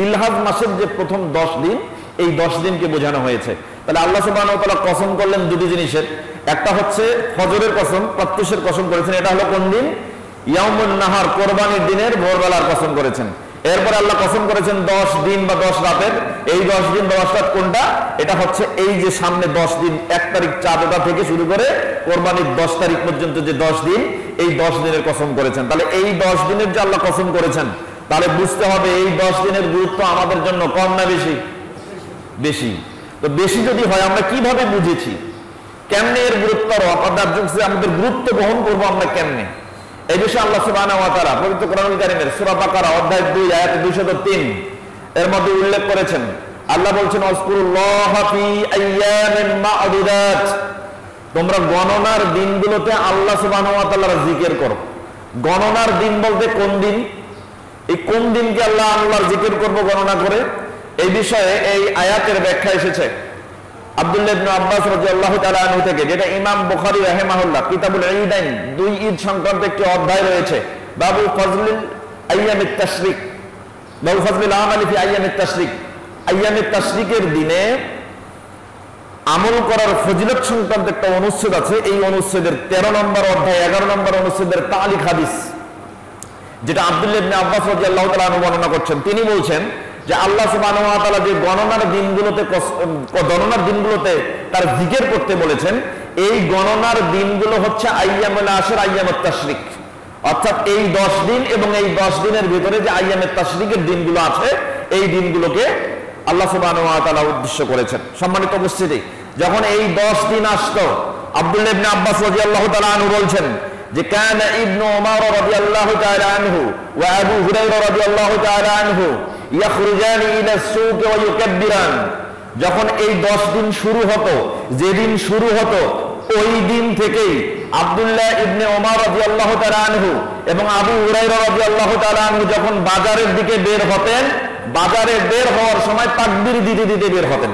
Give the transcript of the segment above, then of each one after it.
জিলহজ মাসের যে প্রথম 10 দিন, এই 10 দিনকে বোঝানো হয়েছে। তাহলে আল্লাহ সুবহানাহু ওয়া তাআলা কসম করলেন দুটি জিনিসের, একটা হচ্ছে ফজরের কসম, প্রত্যুষের কসম করেছেন, এটা হলো কোন দিন? ইয়াউমুন নাহার, কোরবানির দিনের ভোরবেলার কসম করেছেন। এরপর আল্লাহ কসম করেছেন 10 দিন বা 10 রাতের। এই 10 দিন 10 রাত কোনটা? এটা হচ্ছে এই যে সামনে 10 দিন, 1 তারিখ চাঁদ ওঠা থেকে শুরু করে কোরবানির 10 তারিখ পর্যন্ত যে 10 দিন, এই 10 দিনের কসম করেছেন। তাহলে এই 10 দিনের যে আল্লাহ কসম করেছেন, তাহলে বুঝতে হবে এই 10 দিনের গুরুত্ব আমাদের জন্য কম না বেশি? বেশি। তো বেশি যদি হয় আমরা কিভাবে বুঝেছি, কেমনে এর গুরুত্ব আমাদের গুরুত্ব বহন করবো আমরা কেমনে, এই বিষয়ে আল্লাহ সুবহানাহু ওয়া তাআলা পবিত্র কোরআনুল কারীমের সূরা বাকারা অধ্যায় 2 আয়াত 203 এর মধ্যে উল্লেখ করেছেন। আল্লাহ বলছেন আযকুরুল্লাহা ফি আইয়ামিন মা'দুদাত, তোমরা গণনার দিনগুলোতে আল্লাহ সুবহানাহু ওয়া তাআলার জিকির করো। গণনার দিন বলতে কোন দিন? এই কোন দিনকে আল্লাহর জিকির করব গণনা করে, এই বিষয়ে এই আয়াতের ব্যাখ্যা এসেছে আব্দুল্লাহ ইবনে আব্বাস রাদিয়াল্লাহু তাআলা আনহু থেকে, যেটা ইমাম বুখারী রাহিমাহুল্লাহ কিতাবুল ঈদাইন 2 ঈদ সংক্রান্ত একটি অধ্যায় রয়েছে, বাবু ফাজলিল আইয়ামিত তাশরিক, বাবু ফাজলিল আমালি ফি আইয়ামিত তাশরিক। আইয়ামিত তাশরিকের দিনে আমল করার ফজিলত সংক্রান্ত একটা অনুচ্ছেদ আছে। এই অনুচ্ছেদের 13 নম্বর অধ্যায় 11 নম্বর অনুচ্ছেদের তালিক হাদিস, যেটা আব্দুল্লাহ ইবনে আব্বাস রাদিয়াল্লাহু তাআলা আনহু বর্ণনা করছেন। তিনি বলছেন যে আল্লাহ সুবহানাহু ওয়া তাআলা যে গণনার দিনগুলোতে তার জিকির করতে বলেছেন, এই গণনার দিনগুলো হচ্ছে আইয়ামুল আশর, আইয়ামুত তাশরিক, অর্থাৎ এই 10 দিন এবং এই 10 দিনের ভিতরে যে আইয়ামুত তাশরিকের দিনগুলো আছে, এই দিনগুলোকে আল্লাহ সুবহানাহু ওয়া তাআলা উদ্দেশ্য করেছেন। সম্মানিত উপস্থিতি, যখন এই 10 দিন আসতো, আব্দুল্লাহ ইবনে আব্বাস রাদিয়াল্লাহু তাআলা আনহু বলছেন যে কানা ইবনু উমর রাদিয়াল্লাহু তাআলা আনহু ওয়া আবু হুরায়রা রাদিয়াল্লাহু তাআলা আনহু ইয়াখরুজানি ইলা সুক ওয়া ইউকাব্বিরান, যখন এই 10 দিন শুরু হতো, যেদিন শুরু হতো ওই দিন থেকেই আব্দুল্লাহ ইবনে উমর রাদিয়াল্লাহু তাআলা আনহু এবং আবু হুরায়রা রাদিয়াল্লাহু তাআলা আনহু যখন বাজারের দিকে বের হতেন, বাজারে বের হওয়ার সময় তাকবীর দিতে দিতে বের হতেন।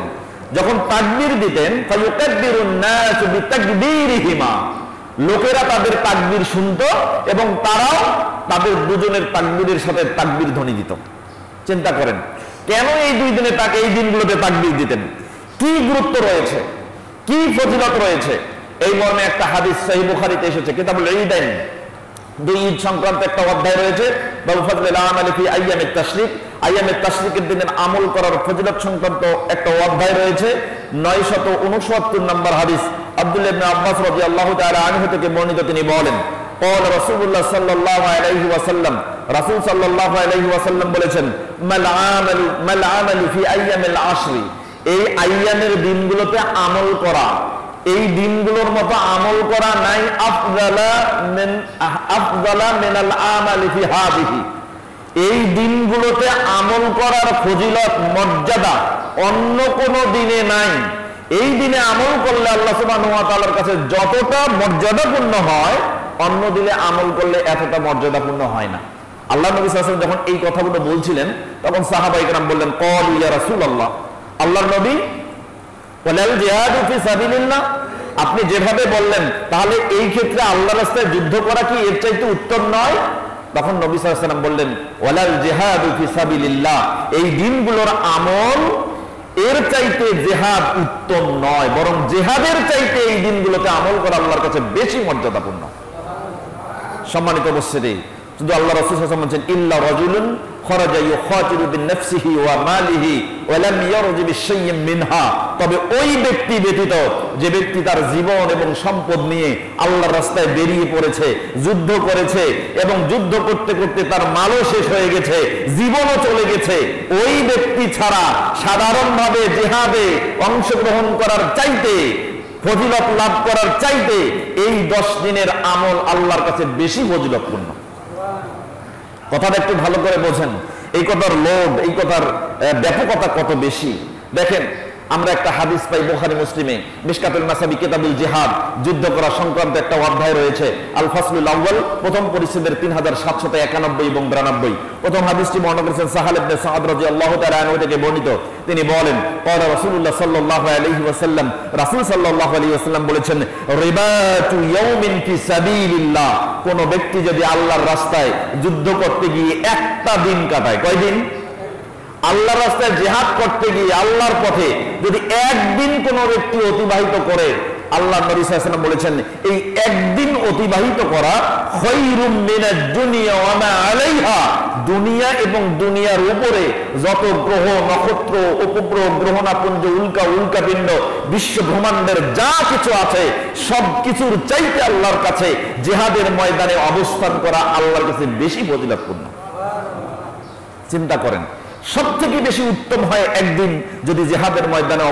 যখন তাকবীর দিতেন, ফায়ুকাব্বিরুন নাস বিতাকবীরিহিমা, লোকেরা তাদের তাকবীর শুনতো এবং তারাও তাদের দুজনের তাকবীরের সাথে তাকবীর ধ্বনি দিত। চিন্তা করেন কেন এই 2 দিনে এই দিনগুলোতে তাকবীর দিতেন, কি গুরুত্ব রয়েছে, কি ফজিলত রয়েছে। এই মর্মে একটা হাদিস সহিহ বুখারীতে এসেছে, কিতাবুল ঈদাইন 2 ঈদ সংক্রান্ত একটা অধ্যায় রয়েছে, বাবু ফাজলিল আমালি ফি আইয়ামিত তাশরিক, আইয়ামিত তাশরিকের দিনের আমল করার ফজিলত সংক্রান্ত একটা অধ্যায় রয়েছে। 969 নম্বর হাদিস আব্দুল্লাহ ইবনে আব্বাস রাদিয়াল্লাহু তাআলা আনহু থেকে বর্ণিত, তিনি বলেন قال রাসূলুল্লাহ সাল্লাল্লাহু আলাইহি ওয়াসাল্লাম, রাসূল সাল্লাল্লাহু আলাইহি ওয়াসাল্লাম বলেছেন মাল আমালু ফি আইয়ামিল আশরি, এই আইয়ামের দিনগুলোতে আমল করা, এই দিনগুলোর মতো আমল করা নাই আফদালা মিনাল আমালি ফি হাদিহি, এই দিনগুলোতে আমল করার ফজিলত মর্যাদা অন্য কোন দিনে নাই। এই দিনে আমল করলে আল্লাহ সুবহানাহু ওয়া তাআলার কাছে যতটা মর্যাদাপূর্ণ হয়, অন্য দিনে আমল করলে এতটা মর্যাদাপূর্ণ হয় না। আল্লাহ নবী সাল্লাল্লাহু আলাইহি ওয়াসাল্লাম যখন এই কথাগুলো বলছিলেন, তখন সাহাবায়ে কেরাম বললেন ক্বালু ইয়া রাসূলুল্লাহ, আল্লাহর নবী ওয়ালাল জিহাদু ফি সাবিলিল্লাহ, আপনি যেভাবে বললেন তাহলে এই ক্ষেত্রে আল্লাহর রাস্তায় যুদ্ধ করা কি এর চাইতে উত্তম নয়? তখন নবী সাল্লাল্লাহু আলাইহি ওয়াসাল্লাম বললেন ওয়ালাল জিহাদু ফি সাবিলিল্লাহ, এই দিনগুলোর আমল এর চাইতে জিহাদ উত্তম নয়, বরং জিহাদের চাইতে এই দিনগুলোতে আমল করা আল্লাহর কাছে বেশি মর্যাদাপূর্ণ। সম্মানিত উপস্থিতি, শুধু আল্লাহ রাসূল সাল্লাল্লাহু আলাইহি ওয়াসাল্লাম বলেন ইল্লা রাজুলুন খরাজা ইউখাতিরু বিনফসিহি ওয়া মালিহি ওয়া লাম ইয়ারজি বিশাইয়্যিন মিনহা, তবে ওই ব্যক্তি ব্যতীত যে ব্যক্তি তার জীবন এবং সম্পদ নিয়ে আল্লাহর রাস্তায় বেরিয়ে পড়েছে, যুদ্ধ করেছে এবং যুদ্ধ করতে করতে তার মালও শেষ হয়ে গেছে, জীবনও চলে গেছে, ওই ব্যক্তি ছাড়া সাধারণভাবে জিহাদে অংশগ্রহণ করার চাইতে, ফজিলত লাভ করার চাইতে এই 10 দিনের আমল আল্লাহর কাছে বেশি ফজিলতপূর্ণ। কথাটা একটু ভালো করে বোঝেন, এই কথার লোভ, এই কথার ব্যাপকতা কত বেশি। দেখেন আমরা একটা হাদিস পাই বুখারী মুসলিমে, মিশকাতুল মাসাবি কিতাবুল জিহাদ, যুদ্ধ করা সংক্রান্ত একটা অধ্যায় রয়েছে, আল ফাসলুল আউয়াল, প্রথম পরিচ্ছেদের 3791 এবং 92। প্রথম হাদিসটি বর্ণনা করেছেন সাহাল ইবনে সাদ রাদিয়াল্লাহু তাআলা আনহু থেকে বর্ণিত। তিনি বলেন ক্বালা রাসূলুল্লাহ সাল্লাল্লাহু আলাইহি ওয়াসাল্লাম, রাসূল সাল্লাল্লাহু আলাইহি ওয়াসাল্লাম বলেছেন রিবাতু ইয়াউমিন ফি সাবিলিল্লাহ, কোন ব্যক্তি যদি আল্লাহর রাস্তায় যুদ্ধ করতে গিয়ে একটা দিন কাটায়, কয় দিন? আল্লাহর রাস্তায় জিহাদ করতে গিয়ে আল্লাহর পথে যদি একদিন কোনো ব্যক্তি অতিবাহিত করে, আল্লাহ নবী সাল্লাল্লাহু আলাইহি ওয়াসাল্লাম বলেছেন এই একদিন অতিবাহিত করা খায়রুম মিনাদ দুনিয়া ওয়া মা আলাইহা, দুনিয়া এবং দুনিয়ার উপরে যত গ্রহ নক্ষত্র উপগ্রহ গ্রহণাপুঞ্জ উল্কা উল্কাপিণ্ড বিশ্ব ব্রহ্মাণ্ডের যা কিছু আছে সব কিছুর চাইতে আল্লাহর কাছে জিহাদের ময়দানে অবস্থান করা আল্লাহর কাছে বেশি ফজিলতপূর্ণ। চিন্তা করেন, সবথেকে বেশি উত্তম হয় একদিন যদি জিহাদের ময়দানে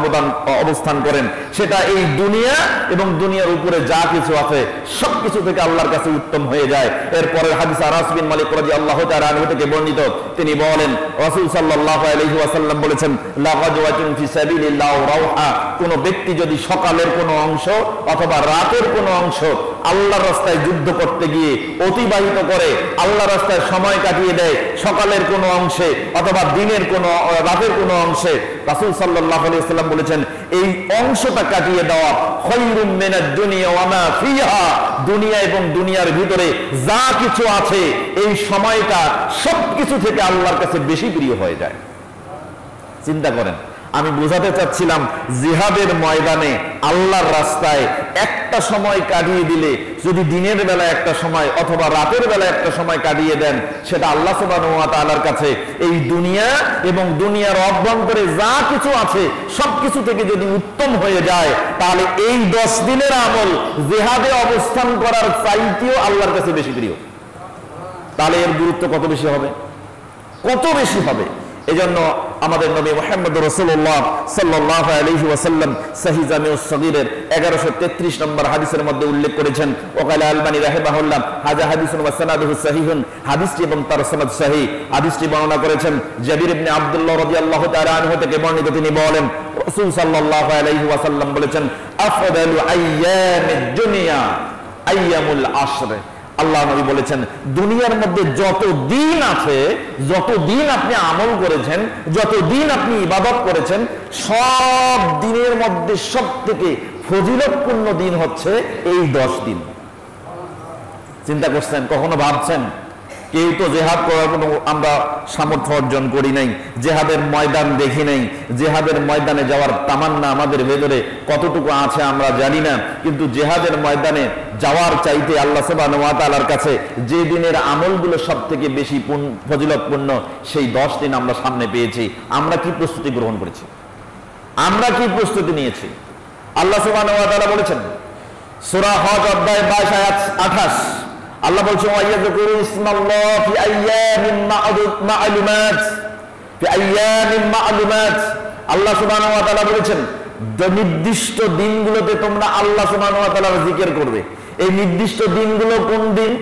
অবস্থান করেন, সেটা এই দুনিয়া এবং দুনিয়ার উপরে যা কিছু আছে সবকিছু থেকে আল্লাহর কাছে উত্তম হয়ে যায়। এরপরে হাদিস আনাস বিন মালিক রাদিয়াল্লাহু তাআলা আনহু থেকে বর্ণিত, তিনি বলেন রাসূল সাল্লাল্লাহু আলাইহি ওয়াসাল্লাম বলেছেন, লা গাজওয়াতুন ফি সাবিলিল্লাহ রাউহা, কোন ব্যক্তি যদি সকালের কোনো অংশ অথবা রাতের কোনো অংশ আল্লাহর রাস্তায় যুদ্ধ করতে গিয়ে অতিবাহিত করে, আল্লাহর রাস্তায় সময় কাটিয়ে দেয় সকালের কোনো অংশে অথবা দিনের কোনো রাতের কোনো অংশে, রাসূল সাল্লাল্লাহু আলাইহি ওয়াসাল্লাম বলেছেন এই অংশটা কাটিয়ে দেওয়া খায়রুম মিনাদ দুনিয়া ওয়া মা ফিহা, দুনিয়া এবং দুনিয়ার ভিতরে যা কিছু আছে এই সময়টা সবকিছু থেকে আল্লাহর কাছে বেশি প্রিয় হয়ে যায়। চিন্তা করেন, আমি বোঝাতে চাচ্ছিলাম জিহাদের ময়দানে আল্লাহর রাস্তায় একটা সময় কাটিয়ে দিলে, যদি দিনের বেলা একটা সময় অথবা রাতের বেলা একটা সময় কাটিয়ে দেন, সেটা আল্লাহ সুবহানাহু ওয়া তাআলার কাছে এই দুনিয়া এবং দুনিয়ার অভ্যন্তরে যা কিছু আছে সবকিছু থেকে যদি উত্তম হয়ে যায়, তাহলে এই 10 দিনের আমল জিহাদে অবস্থান করার চাইতেও আল্লাহর কাছে বেশি প্রিয়। তাহলে এর গুরুত্ব কত বেশি হবে, কত বেশি হবে। এজন্য আমাদের নবী মুহাম্মদ রাসূলুল্লাহ সাল্লাল্লাহু আলাইহি ওয়াসাল্লাম সহিহ জামিউস সগীরের 1133 নম্বর হাদিসের মধ্যে উল্লেখ করেছেন, ওয়াকালা আলবানী রাহিমাহুল্লাহ হাযা হাদিসুন ওয়া সানাদুহু সহিহুন, হাদিসটি এবং তার সনদ সহিহ। হাদিসটি বর্ণনা করেছেন জাবির ইবনে আব্দুল্লাহ রাদিয়াল্লাহু তাআলা আনহু থেকে বর্ণিত, তিনি বলেন রাসূল সাল্লাল্লাহু আলাইহি ওয়াসাল্লাম বলেছেন, আফদালু আইয়ামিদ দুনিয়া আইয়ামুল আশর, আল্লাহ নবী বলেছেন দুনিয়ার মধ্যে যত দিন আছে, যত দিন আপনি আমল করেছেন, যত দিন আপনি ইবাদত করেছেন, সব দিনের মধ্যে সবথেকে ফজিলতপূর্ণ দিন হচ্ছে এই 10 দিন। চিন্তা করছেন, কখনো ভাবছেন? কেউ তো জেহাদ করার কোনো আমরা সামর্থ্য অর্জন করি নাই, জেহাদের ময়দান দেখি নাই, জেহাদের ময়দানে যাওয়ার তামান্না আমাদের ভেতরে কতটুকু আছে আমরা জানি না, কিন্তু জেহাদের ময়দানে যাওয়ার চাইতে আল্লাহ সুবহানাহু ওয়া তাআলার কাছে যে দিনের আমলগুলো সবথেকে বেশি ফজিলতপূর্ণ, সেই 10 দিন আমরা সামনে পেয়েছি। আমরা কি প্রস্তুতি গ্রহণ করেছি? আমরা কি প্রস্তুতি নিয়েছি? আল্লাহ সুবহানাহু ওয়া তাআলা বলেছেন সূরা হজ অধ্যায় 22 আয়াত 28, আল্লাহ বলছেন ওয়াইয়াযকুরু ইসমাল্লাহ ফি আইয়ামিন মা'লুমাত, ফি আইয়ামিন মা'লুমাত। আল্লাহ সুবহানাহু ওয়া তাআলা বলেছেন নির্দিষ্ট দিনগুলোতে তোমরা আল্লাহ সুবহানাহু ওয়া তাআলার জিকির করবে। এই নির্দিষ্ট দিনগুলো কোন দিন,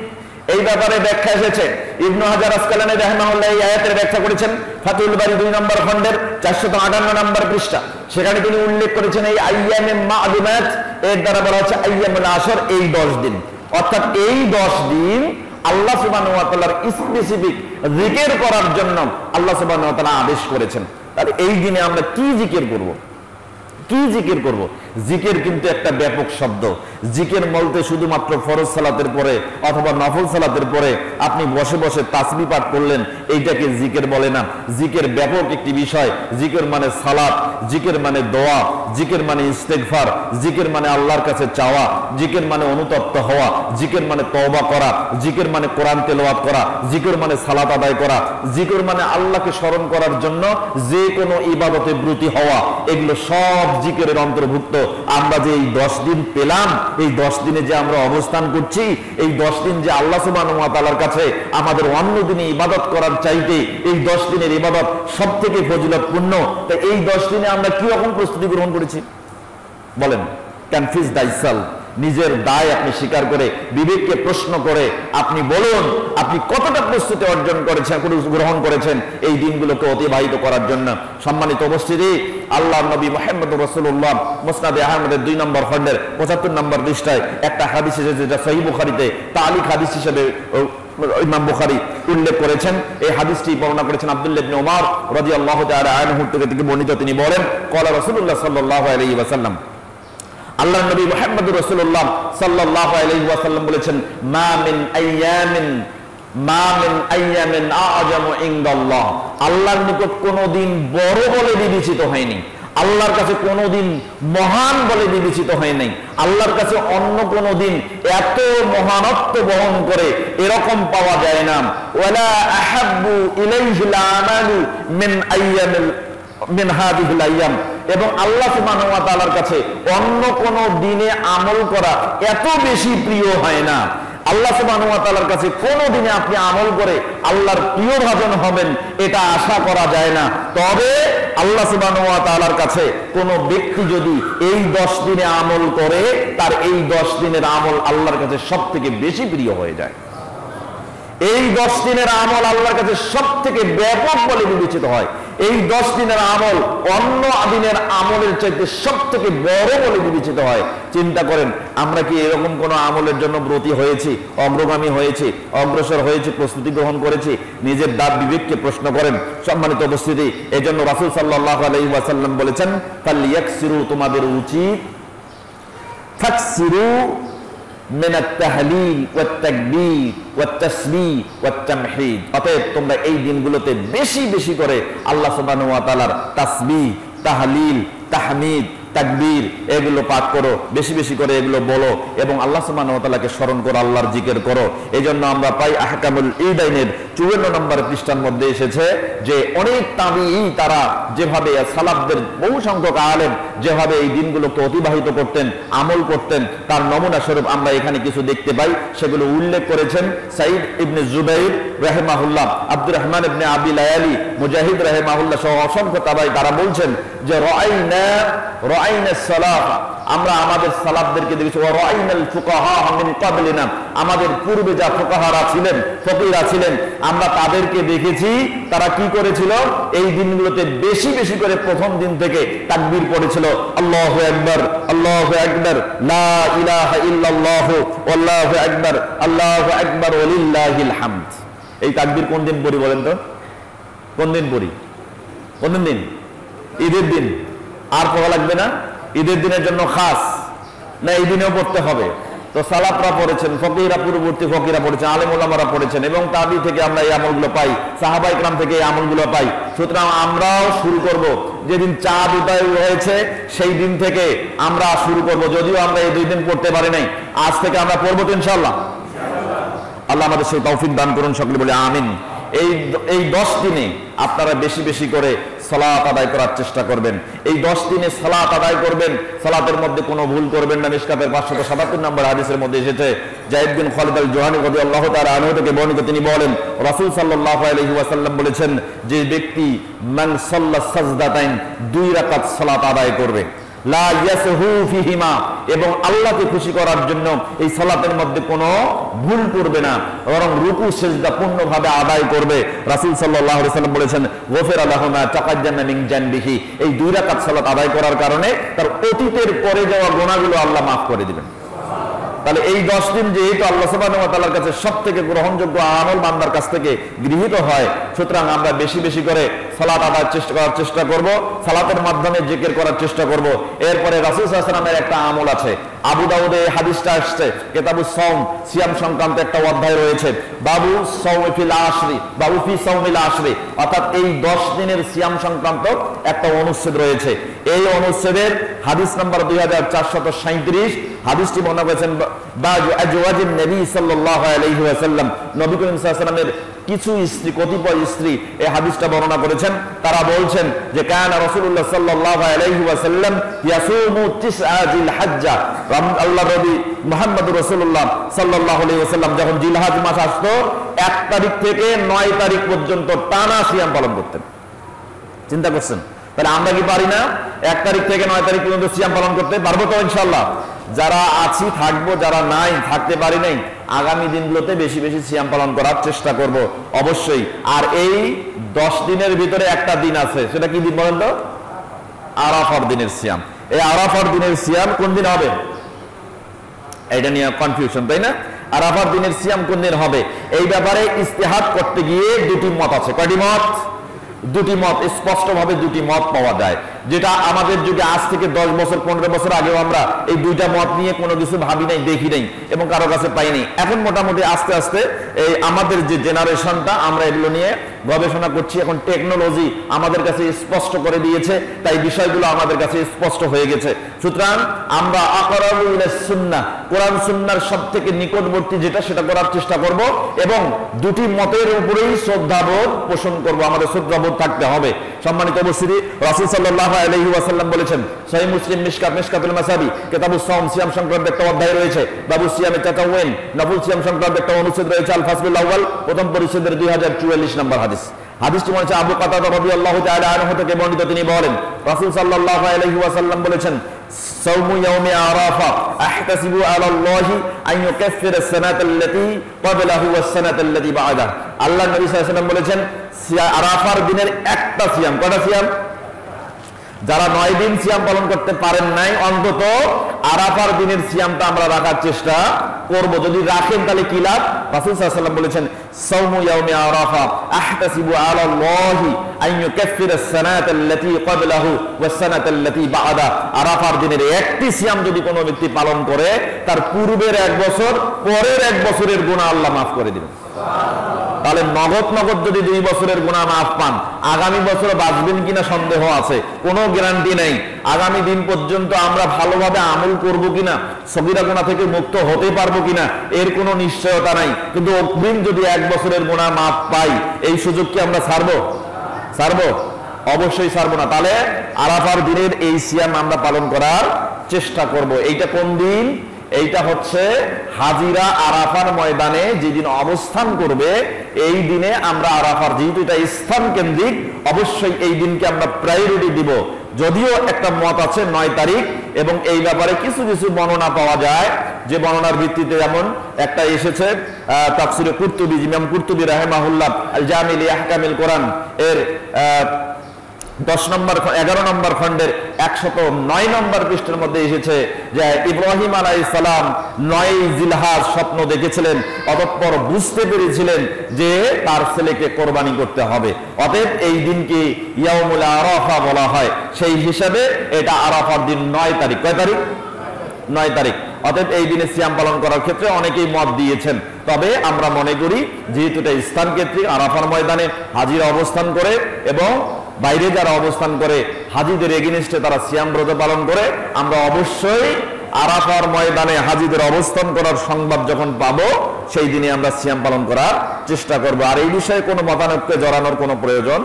এই ব্যাপারে ব্যাখ্যা এসেছে। ইবনে হাজার আসকালানী রাহিমাহুল্লাহ এই আয়াতের ব্যাখ্যা করেছেন ফাতুল বারী 2 নম্বর খণ্ডের 458 নম্বর পৃষ্ঠা। সেখানে তিনি উল্লেখ করেছেন এই আইয়ামে মা'লুমাত এর দ্বারা বলা হচ্ছে আইয়ামুল আশর, এই 10 দিন, অর্থাৎ এই 10 দিন আল্লাহ সুবহানাহু ওয়া তাআলার স্পেসিফিক জিকির করার জন্য আল্লাহ সুবহানাহু ওয়া তাআলা আদেশ করেছেন। তাহলে এই দিনে আমরা কি জিকির করব? কি জিকির করব? জিকির কিন্তু একটা ব্যাপক শব্দ। জিকির বলতে শুধুমাত্র ফরজ সালাতের পরে অথবা নফল সালাতের পরে আপনি বসে বসে তাসবিহ পাঠ করলেন, এইটাকে জিকির বলে না। জিকির ব্যাপক একটি বিষয়। জিকির মানে সালাত, জিকির মানে দোয়া, জিকির মানে ইস্তেগফার, জিকির মানে আল্লাহর কাছে চাওয়া, জিকির মানে অনুতপ্ত হওয়া, জিকির মানে তওবা করা, জিকির মানে কোরআন তেলাওয়াত করা, জিকির মানে সালাত আদায় করা, জিকির মানে আল্লাহকে স্মরণ করার জন্য যে কোনো ইবাদতে ব্রতী হওয়া। এগুলো সব জিকিরের অন্তর্ভুক্ত। আমরা যে এই 10 দিন পেলাম, এই 10 দিনে যে আমরা অবস্থান করছি, এই 10 দিন যে আল্লাহ সুবহানাহু ওয়া তাআলার কাছে আমাদের অন্য দিনে ইবাদত করার চাইতে এই 10 দিনের ইবাদত সবথেকে ফজিলতপূর্ণ। তাই এই 10 দিনে আমরা কি রকম প্রস্তুতি গ্রহণ করেছি বলেন? কনফিউজ দাইসেলফ, নিজের দায় আপনি স্বীকার করে বিবেককে প্রশ্ন করে আপনি বলুন আপনি কতটা প্রস্তুতি অর্জন করেছেন, গ্রহণ করেছেন এই দিনগুলোকে অতিবাহিত করার জন্য। সম্মানিত উপস্থিতি, আল্লাহর নবী মুহাম্মদ রাসূলুল্লাহ মুসনাদে আহমদের 2 নম্বর খণ্ডের 75 নম্বর পৃষ্ঠায় একটা হাদিস এসেছে, যেটা সহিহ বুখারীতে তালিক হাদিস হিসেবে ইমাম বুখারী উল্লেখ করেছেন। এই হাদিসটি বর্ণনা করেছেন আব্দুল্লাহ ইবনে উমর রাদিয়াল্লাহু তাআলা আনহু থেকে বর্ণিত। তিনি বলেন ক্বালা রাসূলুল্লাহ সাল্লাল্লাহু আলাইহি ওয়াসাল্লাম, আল্লাহর নবী মুহাম্মদ রাসূলুল্লাহ সাল্লাল্লাহু আলাইহি ওয়াসাল্লাম বলেছেন, মা মিন আইয়ামিন মা মিন আইয়ামিন আ'জামু ইনদাল্লাহ, আল্লাহর নিকট কোনো দিন বড় বলে বিবেচিত হয়নি, আল্লাহর কাছে কোনোদিন মহান বলে বিবেচিত হয় নাই, আল্লাহর কাছে অন্য কোনো দিন এত মহানত্ব বহন করে এরকম পাওয়া যায় না। ওয়ালা আহাব্বু ইলাইহিল আমালু মিন আইয়ামিল মিন হাদিহিল আইয়াম, এবং আল্লাহ সুবহানাহু ওয়া তাআলার কাছে অন্য কোন দিনে আমল করা এত বেশি প্রিয় হয় না। আল্লাহ সুবহানাহু ওয়া তাআলার কাছে কোন দিনে আপনি আমল করে আল্লাহর প্রিয় ভাজন হবেন এটা আশা করা যায় না। তবে আল্লাহ সুবহানাহু ওয়া তাআলার কাছে কোন ব্যক্তি যদি এই 10 দিনে আমল করে তার এই 10 দিনের আমল আল্লাহর কাছে সবথেকে বেশি প্রিয় হয়ে যায়। এই 10 দিনের আমল আল্লাহর কাছে সবথেকে ব্যাপক বলে বিবেচিত হয়। এই 10 দিনের আমল অন্য দিনের আমলের চাইতে সবথেকে বড় বলে বিবেচিত হয়। চিন্তা করেন, আমরা কি এরকম কোন আমলের জন্য ব্রতী হয়েছি, অগ্রগামী হয়েছি, অগ্রসর হয়েছি, প্রস্তুতি গ্রহণ করেছি? নিজের দাঁত বিবেককে প্রশ্ন করেন। সম্মানিত উপস্থিতি, এজন্য রাসূল সাল্লাল্লাহু আলাইহি ওয়াসাল্লাম বলেছেন, ফালইয়াকসিরু, তোমাদের উচিত ফাকসিরু মিন আত-তাহলিল ওয়াত-তাকবীর ওয়াত-তাসবিহ ওয়াত-তামহিদ, অতএব তোমরা এই দিনগুলোতে বেশি বেশি করে আল্লাহ সুবহানাহু ওয়া তাআলার তাসবিহ, তাহলিল, তাহমিদ, তাকবীর এগুলো পাঠ করো, বেশি বেশি করে এগুলো বলো এবং আল্লাহ সুবহানাহু ওয়া তাআলাকে স্মরণ করো, আল্লাহর জিকির করো। এইজন্য আমরা পাই আহকামুল ঈদাইনের 54 নম্বর পৃষ্ঠার মধ্যে এসেছে যে অনেক তাবিঈ তারা যেভাবে সালাফদের বহু সংখ্যক আলেম যেভাবে এই দিনগুলোকে অতিবাহিত করতেন, আমল করতেন, তার নমুনা স্বরূপ আমরা এখানে কিছু দেখতে পাই। সেগুলো উল্লেখ করেছেন সাঈদ ইবনে জুবাইর রাহিমাহুল্লাহ, আব্দুর রহমান ইবনে আবি লায়ালি, মুজাহিদ রাহিমাহুল্লাহ সহ অসংখ্য তাবাঈ। তারা বলছেন যে রাআইনা সালাফ, আমরা আমাদের সালাফদেরকে দেখেছি, ওয়া রাআইনাল ফুকাহা মিন ক্বাবলিনা, আমাদের পূর্বে যা ফুকাহারা ছিলেন, ফকিহরা ছিলেন, আমরা তাদেরকে দেখেছি তারা কি করেছিল, এই দিনগুলোতে বেশি বেশি করে প্রথম দিন থেকে তাকবীর পড়েছিল, আল্লাহু আকবার, আল্লাহু আকবার, লা ইলাহা ইল্লাল্লাহ, আল্লাহু আকবার, আল্লাহু আকবার, ওয়ালিল্লাহিল হামদ। এই তাকবীর কোন দিন পড়ি বলেন তো? কোন দিন পড়ি? কোন দিন? ঈদের দিন। আর পড়া লাগবে না? ঈদের দিনের জন্য খাস না, এই দিনেও পড়তে হবে? তো সালাফরা পড়েছেন, ফকিহরা, পূর্ববর্তী ফকিহরা পড়েছেন, আলেম ওলামারা পড়েছেন এবং তাবি থেকে আমরা এই আমলগুলো পাই, সাহাবা ইকরাম থেকে এই আমলগুলো পাই। সুতরাং আমরাও শুরু করব, যেদিন চাঁদ উদয় হয়েছে সেই দিন থেকে আমরা শুরু করব। যদিও আমরা এই 2 দিন পড়তে পারি নাই, আজ থেকে আমরা পড়বো তো ইনশাআল্লাহ। আল্লাহ আমাদের সেই তৌফিক দান করুন, সকলে বলে আমিন। এই 10 দিনে আপনারা বেশি বেশি করে সালাত আদায় করার চেষ্টা করবেন। এই 10 দিনে সালাত আদায় করবেন, সালাতের মধ্যে কোনো ভুল করবেন না। মিশকাতের 577 নম্বর হাদিসের মধ্যে এসেছে, যায়েদ বিন খালিদ আল জুহানী রাদিয়াল্লাহু তাআলা আনহু থেকে বর্ণিত, তিনি বলেন রাসূল সাল্লাল্লাহু আলাইহি ওয়াসাল্লাম বলেছেন, যে ব্যক্তি মান সাল্লা সাজদাতাইন, 2 রাকাত সালাত আদায় করবে, লা ইয়াসহু ফিহিমা, এবং আল্লাহকে খুশি করার জন্য এই সালাতের মধ্যে কোনো ভুল করবে না, বরং রুকু সিজদা পূর্ণভাবে আদায় করবে। রাসূল সাল্লাল্লাহু আলাইহি ওয়াসাল্লাম বলেছেন, গফিরা লাহু মা তাকাদ্দামা মিন জানবিহি, এই 2 রাকাত সালাত আদায় করার কারণে তার অতীতের পরে যাওয়া গুনাহগুলো আল্লাহ মাফ করে দিবেন। তাহলে এই 10 দিন যেহেতু আল্লাহ সুবহানাহু ওয়া তাআলার কাছে সবথেকে গ্রহণযোগ্য আমল বান্দার কাছ থেকে গৃহীত হয়, সুতরাং আমরা বেশি বেশি করে সালাত আদায়ের করার চেষ্টা করব, সালাতের মাধ্যমে জিকির করার চেষ্টা করব। এরপরে রাসূল সাল্লাল্লাহু আলাইহি ওয়াসাল্লামের একটা আমল আছে, আবু দাউদে এই হাদিসটা আসছে, কিতাবুস সাওম, সিয়াম সংক্রান্ত একটা অধ্যায় রয়েছে, বাবু সাওমি ফিল আশরি, বাবু ফি সাওমিল আশরি, অর্থাৎ এই 10 দিনের সিয়াম সংক্রান্ত একটা অনুচ্ছেদ রয়েছে। এই অনুচ্ছেদের হাদিস নাম্বার 2437, হাদিসটি বর্ণনা করেছেন বাজু আজওয়াজিন নবী সাল্লাল্লাহু আলাইহি ওয়াসাল্লাম, নবী করিম সাল্লাল্লাহু আলাইহি ওয়াসাল্লামের কিছু স্ত্রী, কতিপয় স্ত্রী এই হাদিসটা বর্ণনা করেছেন। তারা বলছেন যে কানা রাসূলুল্লাহ সাল্লাল্লাহু আলাইহি ওয়াসাল্লাম ইয়াসুমু 9 জিল হজ্জা, আল্লাহর নবী মুহাম্মদুর রাসূলুল্লাহ সাল্লাল্লাহু আলাইহি ওয়াসাল্লাম যখন জিলহজ মাস আসতো 1 তারিখ থেকে 9 তারিখ পর্যন্ত টানা সিয়াম পালন করতেন। চিন্তা করছেন? তাহলে আমরা কি পারি না 1 তারিখ থেকে 9 তারিখ পর্যন্ত সিয়াম পালন করতে? পারবো তো ইনশাআল্লাহ। যারা আছি থাকবো, যারা নাই থাকতে পারি নাই, আগামী দিনগুলোতে বেশি বেশি সিয়াম পালন করার চেষ্টা করব অবশ্যই। আর এই 10 দিনের ভিতরে একটা দিন আছে, সেটা কি দিন বলেন তো? আরাফার দিনের সিয়াম। এই আরাফার দিনের সিয়াম কোন দিন হবে? এটা নিয়ে কনফিউশন, তাই না? আরাফার দিনের সিয়াম কোন দিন হবে এই ব্যাপারে ইজতিহাদ করতে গিয়ে 2টি মত আছে। কয়টি মত? দুটি মত, স্পষ্টভাবে দুটি মত পাওয়া যায়, যেটা আমাদের যুগে আজ থেকে 10 বছর 15 বছর আগেও আমরা এই দুইটা মত নিয়ে কোনো কিছু ভাবি নাই, দেখি নাই এবং কারো কাছে পাইনি। এখন মোটামুটি আস্তে আস্তে এই আমাদের যে জেনারেশনটা, আমরা এগুলো নিয়ে গবেষণা করছি। এখন টেকনোলজি আমাদের কাছে স্পষ্ট করে দিয়েছে, তাই বিষয়গুলো আমাদের কাছে স্পষ্ট হয়ে গেছে। সুতরাং আমরা আকরাবু ইলাস সুন্নাহ, কোরআন সুন্নাহর সবথেকে নিকটবর্তী যেটা, সেটা করার চেষ্টা করব এবং দুটি মতের উপরেই শ্রদ্ধাবোধ পোষণ করব। আমাদের শ্রদ্ধাবোধ থাকতে হবে। সম্মানিত উপস্থিতি, রাসূল সাল্লাল্লাহু আলাইহি ওয়াসাল্লাম বলেছেন, সহিহ মুসলিম মিশকাতুল মাসাবি কিতাবুস সাওম, সিয়াম সংক্রান্ত একটা অধ্যায় রয়েছে, বাবু সিয়ামে তাতাওয়ুন, নফল সিয়াম সংক্রান্ত একটা অনুচ্ছেদ রয়েছে, আল ফাসলুল আউয়াল, প্রথম পরিচ্ছেদের 2044 নম্বর হাদিস। হাদিসটি মনে আবু কাতাদা রাদিয়াল্লাহু তাআলা আনহু থেকে বর্ণিত। তিনি বলেন, রাসূল সাল্লাল্লাহু আলাইহি ওয়াসাল্লাম বলেছেন, সাওমু ইয়াউমি আরাফা আহতাসিবু আলাল্লাহি আন ইউকাফফিরা আস-সানাতাল্লাতী ক্বাবলাহু ওয়াস-সানাতাল্লাতী বা'দাহু। আল্লাহর নবী সাল্লাল্লাহু আলাইহি ওয়াসাল্লাম বলেছেন, আরাফার দিনের একটা সিয়াম, কয়টা সিয়াম? যারা 9 দিন সিয়াম পালন করতে পারেন নাই, অন্তত আরাফার দিনের সিয়ামটা আমরা রাখার চেষ্টা করব। যদি রাখেন তাহলে কি লাভ? রাসূল সাল্লাল্লাহু আলাইহি ওয়াসাল্লাম বলেছেন, সাওমু ইয়াউমি আরাফা আহতাসিবু আলাল্লাহি আন ইউকাফফিরা আস-সানাতাল্লাতী ক্বাবলাহু ওয়াস-সানাতাল্লাতী বা'দাহু। আরাফার দিনের একটি সিয়াম যদি কোনো ব্যক্তি পালন করে, তার পূর্বের 1 বছর, পরের 1 বছরের গুনাহ আল্লাহ মাফ করে দিবেন। তাহলে নগদ যদি 2 বছরের গুনাহ মাফ পান, আগামী বছর বাঁচবেন কিনা সন্দেহ আছে, কোনো গ্যারান্টি নেই। আগামী দিন পর্যন্ত আমরা ভালোভাবে আমল করব কিনা, সগীরা গুনাহ থেকে মুক্ত হতে পারবো কিনা, এর কোনো নিশ্চয়তা নাই। কিন্তু অগ্রিম যদি 1 বছরের গুনাহ মাফ পাই, এই সুযোগ কি আমরা ছাড়বো? অবশ্যই ছাড়বো না। তাহলে আরাফার দিনের এই সিয়াম আমরা পালন করার চেষ্টা করব। এইটা কোন দিন? এইটা হচ্ছে হাজিরা আরাফার ময়দানে যেদিন অবস্থান করবে, এই দিনে আমরা আরাফার, যেহেতু এটা স্থান কেন্দ্রিক, অবশ্যই এই দিনকে আমরা প্রায়োরিটি দিব। যদিও একটা মত আছে 9 তারিখ, এবং এই ব্যাপারে কিছু কিছু বর্ণনা পাওয়া যায়, যে বর্ণনার ভিত্তিতে যেমন একটা এসেছে তাফসিরে কুরতুবী, ইমাম কুরতুবী রাহিমাহুল্লাহ আল জামি লি আহকামিল কোরআন এর 11 নম্বর খণ্ডের 109 নম্বর পৃষ্ঠার মধ্যে এসেছে যে ইব্রাহিম আলাইহিস সালাম 9 জিলহজ স্বপ্ন দেখেছিলেন, অতঃপর বুঝতে পেরেছিলেন যে তার ছেলেকে কোরবানি করতে হবে। অতএব এই দিনকে ইয়াউমুল আরাফা বলা হয়। সেই হিসাবে এটা আরাফার দিন 9 তারিখ। কয় তারিখ? 9 তারিখ। অতএব এই দিনে সিয়াম পালন করার ক্ষেত্রে অনেকেই মত দিয়েছেন। তবে আমরা মনে করি, যেহেতু এটা স্থান কেন্দ্রিক, আরাফার ময়দানে হাজিরা অবস্থান করে এবং বাইরে যারা অবস্থান করে হাজিদের এগেইনস্টে তারা সিয়াম ব্রত পালন করে, আমরা অবশ্যই আরাফার ময়দানে হাজিদের অবস্থান করার সংবাদ যখন পাবো, সেই দিনে আমরা সিয়াম পালন করার চেষ্টা করব। আর এই বিষয়ে কোনো মতানৈক্যে জড়ানোর কোনো প্রয়োজন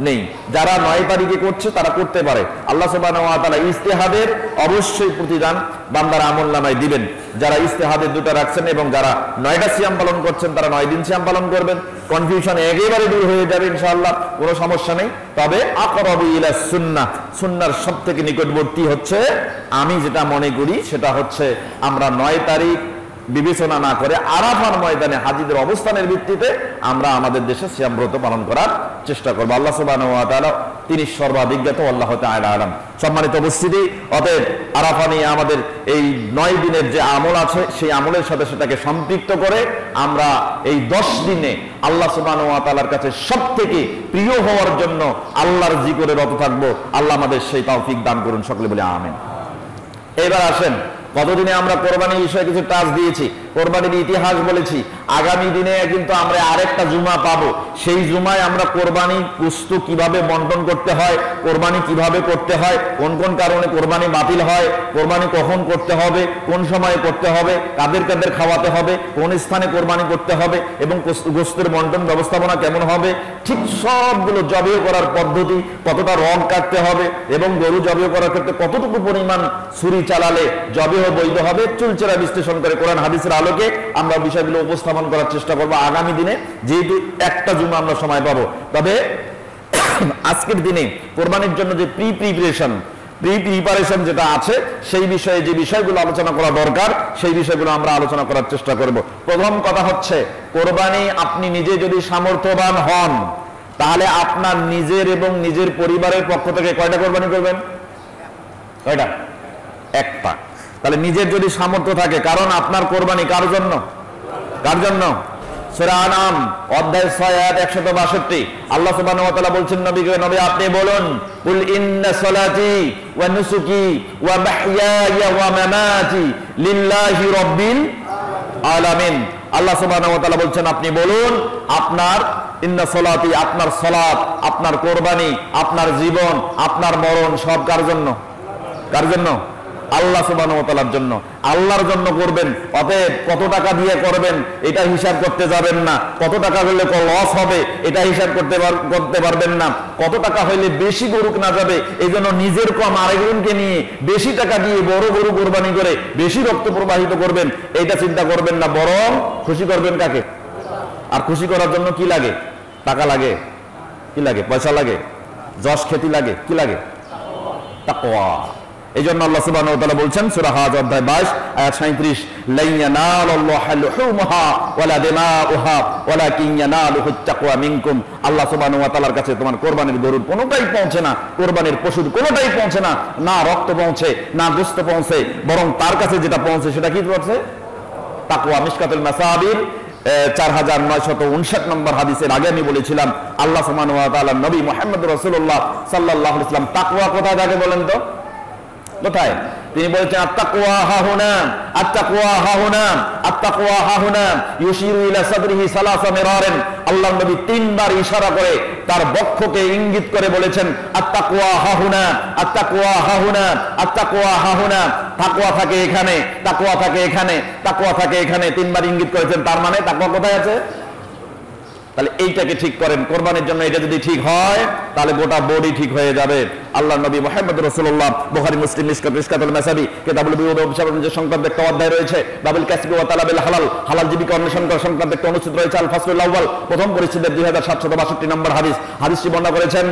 নেই। যারা 9 তারিখে করছে তারা করতে পারে। আল্লাহ সুবহানাহু ওয়া তাআলা ইজতিহাদের অবশ্যই প্রতিদান বান্দার আমলনামায় দিবেন। যারা ইজতিহাদের 2টা রাখছেন এবং যারা 9টা সিয়াম পালন করছেন, তারা 9 দিন সিয়াম পালন করবেন। কনফিউশন একেবারে দূর হয়ে যাবে ইনশাআল্লাহ, কোনো সমস্যা নেই। তবে আকরাবু ইলাস সুন্নাহ, সুন্নাহর সবথেকে নিকটবর্তী হচ্ছে, আমি যেটা মনে করি সেটা হচ্ছে, আমরা 9 তারিখ বিবেচনা না করে আরাফার ময়দানে হাজিদের অবস্থানের ভিত্তিতে আমরা আমাদের দেশে সিয়াম ব্রত পালন করার চেষ্টা করব। আল্লাহ সুবহানাহু ওয়া তাআলা তিনি সর্বাধিজ্ঞাত, আল্লাহ তাআলা আলাম। সম্মানিত উপস্থিতি, অতএব আরাফা নিয়ে আমাদের এই 9 দিনের যে আমল আছে, সেই আমলের সাথে সেটাকে সম্পৃক্ত করে আমরা এই 10 দিনে আল্লাহ সুবহানাহু ওয়া তাআলার কাছে সবথেকে প্রিয় হওয়ার জন্য আল্লাহর জিকিরে রত থাকবো। আল্লাহ আমাদের সেই তৌফিক দান করুন, সকলে বলে আমিন। এবার আসেন, কতদিনে আমরা কোরবানির বিষয়ে কিছু টাচ দিয়েছি, কোরবানির ইতিহাস বলেছি। আগামী দিনে কিন্তু আমরা আরেকটা জুমা পাবো। সেই জুমায় আমরা কোরবানি বস্তু কিভাবে বন্টন করতে হয়, কোরবানি কিভাবে করতে হয়, কোন কোন কারণে কোরবানি বাতিল হয়, কোরবানি কখন করতে হবে, কোন সময়ে করতে হবে, কাদের কাদের খাওয়াতে হবে, কোন স্থানে কোরবানি করতে হবে এবং গোশতের বন্টন ব্যবস্থাপনা কেমন হবে, ঠিক সবগুলো জবেহ করার পদ্ধতি, কতটা রগ কাটতে হবে এবং গরু জবেহ করার ক্ষেত্রে কতটুকু পরিমাণ ছুরি চালালে জবেহ বৈধ হবে, চুলচেরা বিশ্লেষণ করে কোরআন হাদিসের আলোকে আমরা বিষয়গুলো উপস্থাপন করার চেষ্টা করবো আগামী দিনে, যেহেতু একটা জুমা আমরা সময় পাবো। তবে আজকের দিনে কোরবানির জন্য যে প্রিপারেশন যেটা আছে, সেই বিষয়ে যে বিষয়গুলো আলোচনা করা দরকার, সেই বিষয়গুলো আমরা আলোচনা করার চেষ্টা করব। প্রথম কথা হচ্ছে, কোরবানি আপনি নিজে যদি সামর্থ্যবান হন, তাহলে আপনার নিজের এবং নিজের পরিবারের পক্ষ থেকে কয়টা কোরবানি করবেন? কয়টা? একটা। তাহলে নিজের যদি সামর্থ্য থাকে, কারণ আপনার কোরবানি কার জন্য? সূরা আনাম অধ্যায় 6 আয়াত 162 আল্লাহ সুবহানাহু ওয়া তাআলা বলছেন নবীকে, নবী আপনি বলুন, কুল ইন্না সালাতি ওয়া নুসুকি ওয়া মাহইয়ায়া ওয়া মামাতি লিল্লাহি রাব্বিল আলামিন। আল্লাহ সুবহানাহু ওয়া তাআলা বলছেন আপনি বলুন, আপনার ইন্না সালাতি, আপনার সালাত, আপনার কুরবানি, আপনার জীবন, আপনার মরণ সব কার জন্য? কার জন্য? আল্লাহ সুবহানাহু ওয়া তাআলার জন্য। আল্লাহর জন্য করবেন। অতএব কত টাকা দিয়ে করবেন এটা হিসাব করতে যাবেন না, কত টাকা হলে লস হবে এটা হিসাব করতে পারবেন না, কত টাকা হইলে বেশি গরু কেনা যাবে এই জন্য নিজের কম আরেকজনকে নিয়ে বেশি টাকা দিয়ে বড় গরু কোরবানি করে বেশি রক্ত প্রবাহিত করবেন এটা চিন্তা করবেন না, বরং খুশি করবেন কাকে? আর খুশি করার জন্য কি লাগে? টাকা লাগে, কি লাগে? পয়সা লাগে, যশ খ্যাতি লাগে, কি লাগে? তাকওয়া। এই জন্য আল্লাহ সুবহানাহু ওয়া তাআলা বলছেন সূরা হাজ অধ্যায় 22 আয়াত 37, লা ইয়ানালুল্লাহু লুহুমুহা ওয়ালা দিমাউহা ওয়ালাকিন ইয়ানালুহুত তাকওয়া মিনকুম। আল্লাহ সুবহানাহু ওয়া তাআলার কাছে তোমার কুরবানির গরুর কোনোটাই পৌঁছে না, কুরবানির পশুর কোনোটাই পৌঁছে না, না রক্ত পৌঁছে না গোশত পৌঁছে, বরং তার কাছে যেটা পৌঁছে সেটা কি পৌঁছে? তাকওয়া। মিশকাতুল মাসাবির 4959 নম্বর হাদিসের আগে আমি বলেছিলাম আল্লাহ সুবহানাহু ওয়া তাআলা নবী মুহাম্মদ রাসূলুল্লাহ সাল্লাল্লাহু আলাইহি ওয়াসাল্লাম তাকওয়া কোথায় থাকে বলেন তো? কোথায়? তিনি বলেছেন আত্তাকওয়া হাহুনা, আত্তাকওয়া হাহুনা, আত্তাকওয়া হাহুনা, ইউশিরু ইলা সাদরিহি সালাসা মিরারান। আল্লাহর নবী তিনবার ইশারা করে তার বক্ষকে ইঙ্গিত করে বলেছেন আত্তাকওয়া হাহুনা, আত্তাকওয়া হাহুনা, আত্তাকওয়া হাহুনা। তাকওয়া থাকে এখানে, তাকওয়া থাকে এখানে, তাকওয়া থাকে এখানে, তিনবার ইঙ্গিত করেছেন। তার মানে তাকওয়া কোথায় আছে? তাহলে এইটাকে ঠিক করেন। কোরবানির জন্য এটা যদি ঠিক হয় তাহলে গোটা বডি ঠিক হয়ে যাবে। আল্লাহ নবী মুহাম্মদ রাসূলুল্লাহ বুখারী মুসলিম মিশকাতুল মাসাবি কিতাবুল বুয়ুদ ব্যবসা-বাণিজ্য সংক্রান্ত একটা অধ্যায় রয়েছে, বাবুল কাসবি ওয়া তালাবিল হালাল, হালাল জীবিকা অন্বেষণ করা সংক্রান্ত একটা অনুচ্ছেদ রয়েছে আল ফাসলুল আউয়াল, প্রথম পরিচ্ছেদের 2762 নম্বর হাদিস। হাদিসটি বর্ণনা করেছেন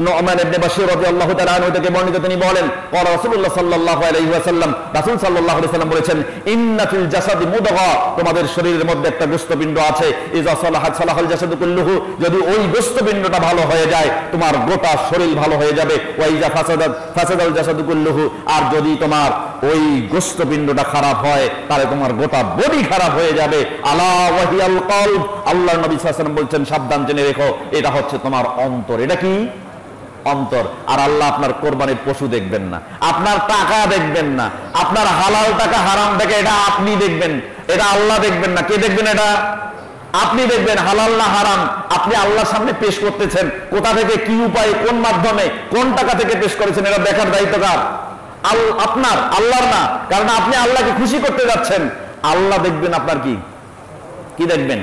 নু'মান ইবনে বাশীর রাদিয়াল্লাহু তাআলা আনহু থেকে বর্ণিত। তিনি বলেন ক্বালা রাসূলুল্লাহ সাল্লাল্লাহু আলাইহি ওয়াসাল্লাম, রাসূল সাল্লাল্লাহু আলাইহি ওয়াসাল্লাম বলেছেন ইন্না ফিল জাসাদি মুদগা, তোমাদের শরীরের মধ্যে একটা গোশতপিণ্ড আছে, ইযা সালাহাত সালাহাল জাসাদু কুল্লুহু, যদি ওই গোশতপিণ্ডটা ভালো হয়ে যায় তোমার গোটা শরীর ভালো হয়ে যাবে। ওয়া ইযা ফাসাদাত ফাসাদাল জাসাদু কুল্লুহু, আর যদি তোমার ওই গোশতপিণ্ডটা খারাপ হয় তাহলে তোমার গোটা বডি খারাপ হয়ে যাবে। আলা ওয়াহিয়াল কলব, আল্লাহর নবী সাল্লাল্লাহু আলাইহি ওয়াসাল্লাম বলছেন সাবধান জেনে রেখো, এটা হচ্ছে তোমার অন্তর। এটা কি? অন্তর। আর আল্লাহ আপনার কোরবানির পশু দেখবেন না, আপনার টাকা দেখবেন না, আপনার হালাল টাকা হারাম টাকা এটা আপনি দেখবেন, এটা আল্লাহ দেখবেন না। কে দেখবেন? এটা আপনি দেখবেন। হালাল না হারাম আপনি আল্লাহর সামনে পেশ করতেছেন, কোথা থেকে, কি উপায়ে, কোন মাধ্যমে, কোন টাকা থেকে পেশ করেছেন, এটা দেখার দায়িত্ব কার? আপনার, আল্লাহর না। কারণ আপনি আল্লাহকে খুশি করতে যাচ্ছেন, আল্লাহ দেখবেন আপনার কি কি দেখবেন।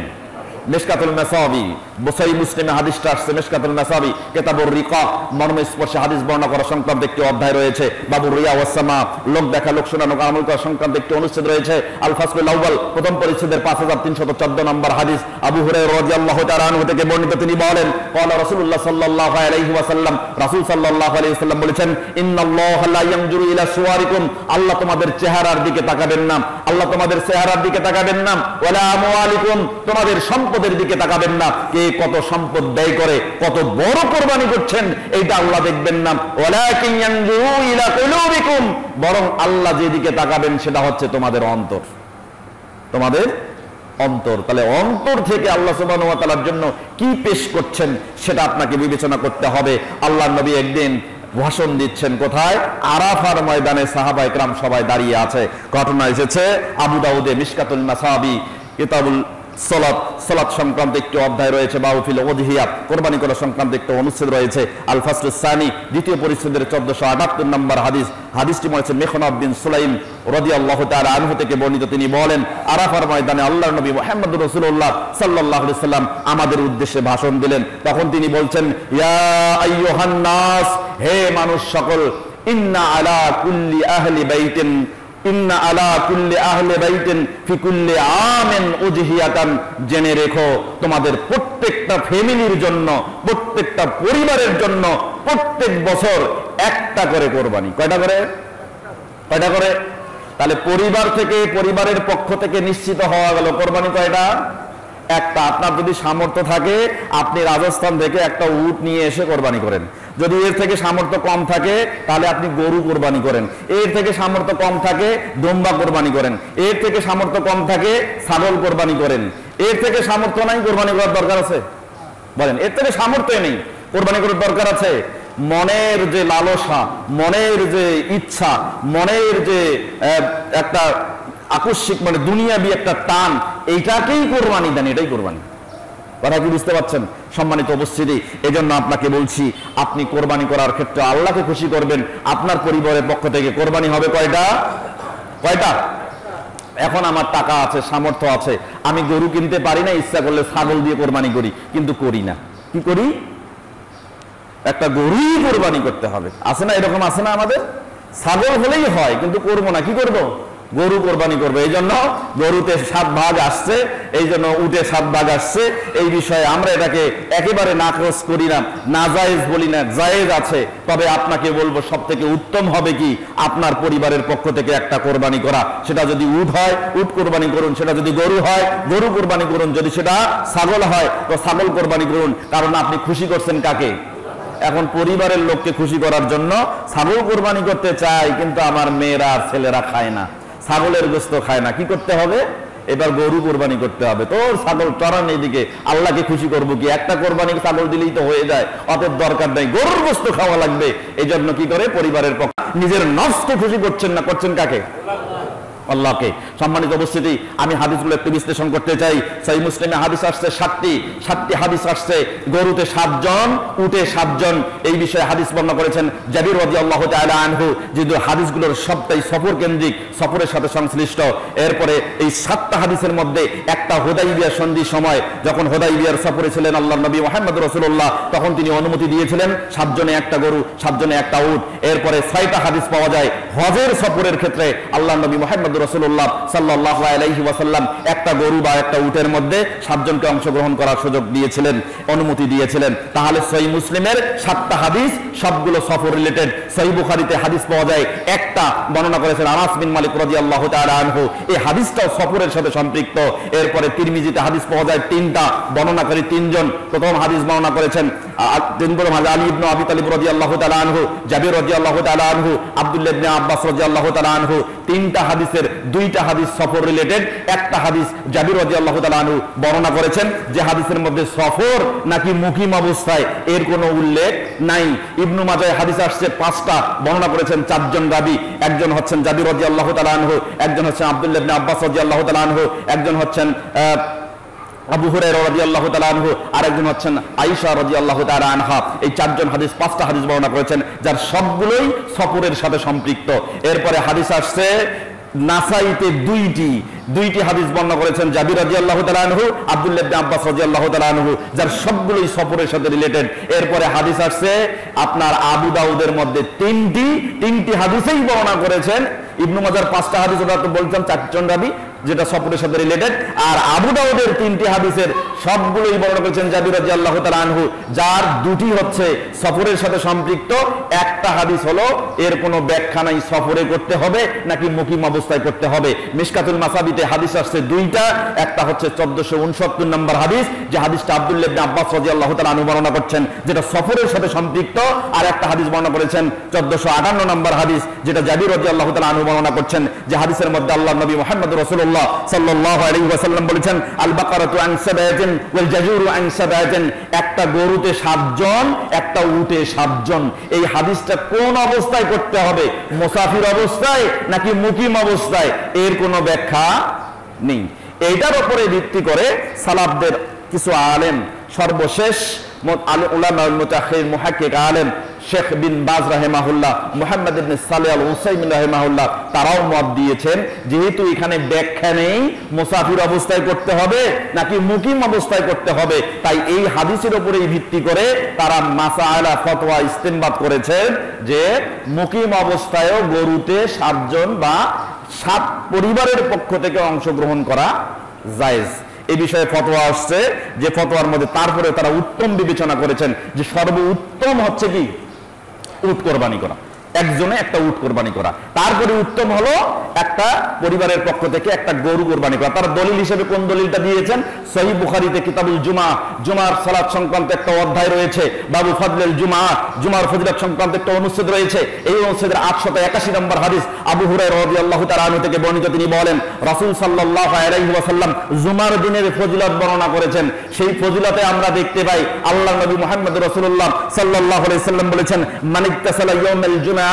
মিশকাতুল মাসাবি, বুখারী মুসলিমে হাদিসটা আসছে, মিশকাতুল মাসাবি কিতাবুর রিকাক, মর্মস্পর্শী হাদিস বর্ণনা করা সংক্রান্ত একটি অধ্যায় রয়েছে। বাবুর রিয়া ওয়াস সামা, লোক দেখা, লোক শোনানো, আমল করা সংক্রান্ত একটি অনুচ্ছেদ রয়েছে আল ফাসলুল আউয়াল, প্রথম পরিচ্ছেদের 5314 নম্বর হাদিস। আবু হুরায়রা রাদিয়াল্লাহু তাআলা আনহু থেকে বর্ণিত, তিনি বলেন ক্বালা রাসূলুল্লাহ সাল্লাল্লাহু আলাইহি ওয়াসাল্লাম, রাসূল সাল্লাল্লাহু আলাইহি ওয়াসাল্লাম বলেছেন ইন্নাল্লাহা লা ইয়ানজুরু ইলা সুওয়ারিকুম, আল্লাহ তোমাদের চেহারার দিকে তাকাবেন না, আল্লাহ তোমাদের চেহারার দিকে তাকাবেন না, ওয়ালা আমওয়ালিকুম, তোমাদের সম্পদের দিকে তাকাবেন না, কে কত সম্পদ ব্যয় করে, কত বড় কোরবানি করছেন এইটা আল্লাহ দেখবেন না, ওয়ালাকিন ইয়ানজুরু ইলা কুলুবিকুম, বরং আল্লাহ যেদিকে তাকাবেন সেটা হচ্ছে তোমাদের অন্তর, তোমাদের অন্তর। তাহলে অন্তর থেকে আল্লাহ সুবহানাহু ওয়া তাআলার জন্য কি পেশ করছেন সেটা আপনাকে বিবেচনা করতে হবে। আল্লাহর নবী একদিন ভাষণ দিচ্ছেন, কোথায়? আরাফার ময়দানে। সাহাবায়ে কেরাম সবাই দাঁড়িয়ে আছে। ঘটনা এসেছে আবু দাউদে মিশকাতুল মাসাবি কিতাবুল সালাত, সালাত সংক্রান্ত একটি অধ্যায় রয়েছে। বাউফিল উযহিয়া, কুরবানি করা সংক্রান্ত একটি অনুচ্ছেদ রয়েছে আল ফাসলুস সানি, দ্বিতীয় পরিচ্ছেদের 1478 নম্বর হাদিস। হাদিসটি বলেছে মিখনাব বিন সুলাইম রাদিয়াল্লাহু তাআলা আনহু থেকে বর্ণিত। তিনি বলেন আরাফার ময়দানে আল্লাহর নবী মুহাম্মদ রাসূলুল্লাহ সাল্লাল্লাহু আলাইহি সাল্লাম আমাদের উদ্দেশ্যে ভাষণ দিলেন। তখন তিনি বলছেন ইয়া আইয়ুহান নাস, হে মানুষ সকল, ইন্না আলা কুল্লি আহলি বাইতিন, ইন্না আলা কুল্লি আহলি বাইতিন ফি কুল্লি আমিন উযহিয়াতান, জেনে রেখো তোমাদের প্রত্যেকটা ফ্যামিলির জন্য, প্রত্যেকটা পরিবারের জন্য প্রত্যেক বছর একটা করে কোরবানি। কয়টা করে? কয়টা করে? তাহলে পরিবার থেকে, পরিবারের পক্ষ থেকে নিশ্চিত হওয়া গেল কোরবানি কয়টা? একটা। আপনার যদি সামর্থ্য থাকে আপনি রাজস্থান থেকে একটা উট নিয়ে এসে কোরবানি করেন। যদি এর থেকে সামর্থ্য কম থাকে তাহলে আপনি গরু কোরবানি করেন। এর থেকে সামর্থ্য কম থাকে দুম্বা কোরবানি করেন। এর থেকে সামর্থ্য কম থাকে ছাগল কোরবানি করেন। এর থেকে সামর্থ্য নাই কোরবানি করার দরকার আছে? বলেন, এর থেকে সামর্থ্য নেই, কোরবানি করার দরকার আছে? মনের যে লালসা, মনের যে ইচ্ছা, মনের যে একটা আকস্মিক মানে দুনিয়াবি একটা টান, এইটাকেই কোরবানি দেন, এটাই কোরবানি। কথা কি বুঝতে পারছেন? সম্মানিত উপস্থিতি, এজন্য আপনাকে বলছি, আপনি কোরবানি করার ক্ষেত্রে আল্লাহকে খুশি করবেন। আপনার পরিবারের পক্ষ থেকে কোরবানি হবে কয়টা? এখন আমার টাকা আছে, সামর্থ্য আছে, আমি গরু কিনতে পারি না, ইচ্ছা করলে ছাগল দিয়ে কোরবানি করি, কিন্তু করি না। কি করি? একটা গরুই কোরবানি করতে হবে। আছে না এরকম? আছে না? আমাদের ছাগল হলেই হয়, কিন্তু করবো না। কি করব? গরু কোরবানি করবে। এই জন্য গরুতে 7 ভাগ আসছে, এই জন্য উটে 7 ভাগ আসছে। এই বিষয়ে আমরা এটাকে একেবারে নাকচ করি না, নাজায়েজ বলি না, জায়েজ আছে। তবে আপনাকে বলবো, সব থেকে উত্তম হবে কি, আপনার পরিবারের পক্ষ থেকে একটা কোরবানি করা। সেটা যদি উট হয়, উট কোরবানি করুন। সেটা যদি গরু হয়, গরু কোরবানি করুন। যদি সেটা ছাগল হয়, তো ছাগল কোরবানি করুন। কারণ আপনি খুশি করছেন কাকে? এখন পরিবারের লোককে খুশি করার জন্য ছাগল কোরবানি করতে চাই, কিন্তু আমার মেয়েরা আর ছেলেরা খায় না, ছাগলের গোশত খায় না। কি করতে হবে? এবার গরু কোরবানি করতে হবে। তো ছাগল চড়ান, এইদিকে আল্লাহকে খুশি করবো কি? একটা কোরবানি ছাগল দিলেই তো হয়ে যায়, অতএব দরকার নেই, গরুর গোশত খাওয়া লাগবে। এই জন্য কি করে? পরিবারের পক্ষে নিজের নফসকে খুশি করছেন না, করছেন কাকে? আল্লাহকে। সম্মানিত উপস্থিতি, আমি হাদিসগুলো একটু বিশ্লেষণ করতে চাই। সহিহ মুসলিমে হাদিস আসছে 7টি হাদিস আসছে। গরুতে 7 জন, উটে 7 জন, এই বিষয়ে হাদিস বর্ণনা করেছেন জাবির রাদিয়াল্লাহু তাআলা আনহু। যেহেতু হাদিসগুলোর সবটাই সফর কেন্দ্রিক, সফরের সাথে সংশ্লিষ্ট। এরপরে এই 7টা হাদিসের মধ্যে একটা হুদাইবিয়া সন্ধি সময়, যখন হুদাইবিয়ার সফরে ছিলেন আল্লাহর নবী মুহাম্মদ রাসূলুল্লাহ, তখন তিনি অনুমতি দিয়েছিলেন 7 জনে একটা গরু, 7 জনে একটা উট। এরপরে 6টা হাদিস পাওয়া যায় হজের সফরের ক্ষেত্রে আল্লাহর নবী মুহাম্মদ রাসূলুল্লাহ সাল্লাল্লাহু আলাইহি ওয়াসাল্লাম একটা গরু বা একটা উটের মধ্যে 7 জনকে অংশগ্রহণ করার সুযোগ দিয়েছিলেন, অনুমতি দিয়েছিলেন। তাহলে সহিহ মুসলিমের 7টা হাদিস সবগুলো সফর রিলেটেড। সহিহ বুখারীতে হাদিস পাওয়া যায় একটা, বর্ণনা করেছেন আনাস বিন মালিক রাদিয়াল্লাহু তাআলা আনহু, এই হাদিসটাও সফরের সাথে সম্পৃক্ত। এরপরে তিরমিজিতে হাদিস পাওয়া যায় 3টা, বর্ণনাকারী 3 জন। প্রথম হাদিস বর্ণনা করেছেন আলী ইবনে আবি তালিব রাদিয়াল্লাহু তাআলা আনহু, জাবির রাদিয়াল্লাহু তাআলা আনহু, আব্দুল্লাহ ইবনে আব্বাস রাদিয়াল্লাহু তাআলা আনহু। 3টা হাদিসের 2টা হাদিস সফর রিলেটেড, একটা হাদিস জাবির রাদিয়াল্লাহু তাআলা আনহু বর্ণনা করেছেন যে হাদিসের মধ্যে সফর নাকি মুকিম অবস্থায় এর কোনো উল্লেখ নাই। ইবনু মাজায় হাদিস আসছে 5টা, বর্ণনা করেছেন 4 জন রাবী। একজন হচ্ছেন জাবির রাদিয়াল্লাহু তাআলা আনহু, একজন হচ্ছেন আব্দুল্লাহ ইবনে আব্বাস রাদিয়াল্লাহু তাআলা আনহু, একজন হচ্ছেন আবু হুরায়রা রাদিয়াল্লাহু তাআলা আনহু, আর একজন হচ্ছেন আয়েশা রাদিয়াল্লাহু তাআলা আনহা। এই 4 জন হাদিস 5টা হাদিস বর্ণনা করেছেন, যার সবগুলোই সফরের সাথে সম্পৃক্ত। এরপরে হাদিস আসছে নাসাইতে 2টি হাদিস বর্ণনা করেছেন জাবির রাদিয়াল্লাহু তাআলা আনহু, আব্দুল্লাহ ইবনে আব্বাস রাদিয়াল্লাহু তাআলা আনহু, যার সবগুলোই সফরের সাথে রিলেটেড। এরপরে হাদিস আসছে আপনার আবু দাউদের মধ্যে 3টি হাদিসেই বর্ণনা করেছেন। ইবনু মাজার 5টা হাদিস, ওটা তো বলছেন 4 জন রাবী, যেটা সফরের সাথে রিলেটেড। আর আবু দাউদের 3টি হাদিসের সবগুলোই বর্ণনা করেছেন জাবির রাদিয়াল্লাহু তাআলা আনহু, যার 2টি হচ্ছে সফরের সাথে সম্পৃক্ত। একটা হাদিস হলো এর কোনো ব্যাখ্যা নাই, সফরে করতে হবে নাকি মুকিম অবস্থায় করতে হবে। মিশকাতুল মাসাবিতে হাদিস আসছে 2টা, একটা হচ্ছে 1469 নম্বর হাদিস, যে হাদিসটা আব্দুল্লাহ ইবনে আব্বাস রাদিয়াল্লাহু তাআলা আনহু বর্ণনা করছেন, যেটা সফরের সাথে সম্পৃক্ত। আর একটা হাদিস বর্ণনা করেছেন 1458 নম্বর হাদিস, যেটা জাবির রাদিয়াল্লাহু তাআলা আনহু বর্ণনা করছেন, যে হাদিসের মধ্যে আল্লাহর নবী মুহাম্মদ রাসূলুল্লাহ সাল্লাল্লাহু আলাইহি ওয়াসাল্লাম বলেছেন আল বাকারাতু আন সাবাতিন ওয়াল জাজুরু আন সাবাতিন, একটা গরুতে 7 জন, একটা উটে 7 জন। এই হাদিসটা কোন অবস্থায় করতে হবে, মুসাফির অবস্থায় নাকি মুকিম অবস্থায়, এর কোনো ব্যাখ্যা নেই। এইটার উপরে ভিত্তি করে সালাফদের কিছু আলেম, সর্বশেষ উলামা মুতাআখির মুহাক্কিক আলেম শেখ বিন বাজ রাহিমাহুল্লাহ, মুহাম্মদ ইবনে সালেহ আল উসাইমিন রাহিমাহুল্লাহ, তারাও মত দিয়েছেন যেহেতু এখানে ব্যাখ্যা নেই মুসাফির অবস্থায় করতে হবে নাকি মুকিম অবস্থায় করতে হবে, তাই এই হাদিসের উপরেই ভিত্তি করে তারা মাসাআলা ফতোয়া ইস্তেমবাত করেছেন যে মুকিম অবস্থায়ও গরুতে 7 জন বা 7 পরিবারের পক্ষ থেকে অংশগ্রহণ করা জায়েজ। এই বিষয়ে ফতোয়া আসছে, যে ফতোয়ার মধ্যে তারপরে তারা উত্তম বিবেচনা করেছেন যে সর্বোত্তম হচ্ছে কি উট কোরবানি করা, একজনে একটা উট কোরবানি করা। তারপরে উত্তম হলো একটা পরিবারের পক্ষ থেকে একটা গরু কোরবানি করা। তার দলিল হিসেবে কোন দলিলটা দিয়েছেন? সহিহ বুখারীতে কিতাবুল জুমা, জুমার সালাত সংক্রান্ত একটা অধ্যায় রয়েছে, বাবু ফাদলুল জুমা, জুমার ফজিলত সংক্রান্ত একটা অনুচ্ছেদ রয়েছে। এই অনুচ্ছেদের 881 নম্বর হাদিস আবু হুরায়রা রাদিয়াল্লাহু তাআলা আনহু থেকে বর্ণিত। তিনি বলেন, রাসূল সাল্লাল্লাহু আলাইহি ওয়াসাল্লাম জুমার দিনের ফজিলত বর্ণনা করেছেন। সেই ফজিলতে আমরা দেখতে পাই আল্লাহর নবী মুহাম্মদ রাসূলুল্লাহ সাল্লাল্লাহু আলাইহি ওয়াসাল্লাম বলেছেন, মান ইগতাসালা ইয়াউমাল জুমআ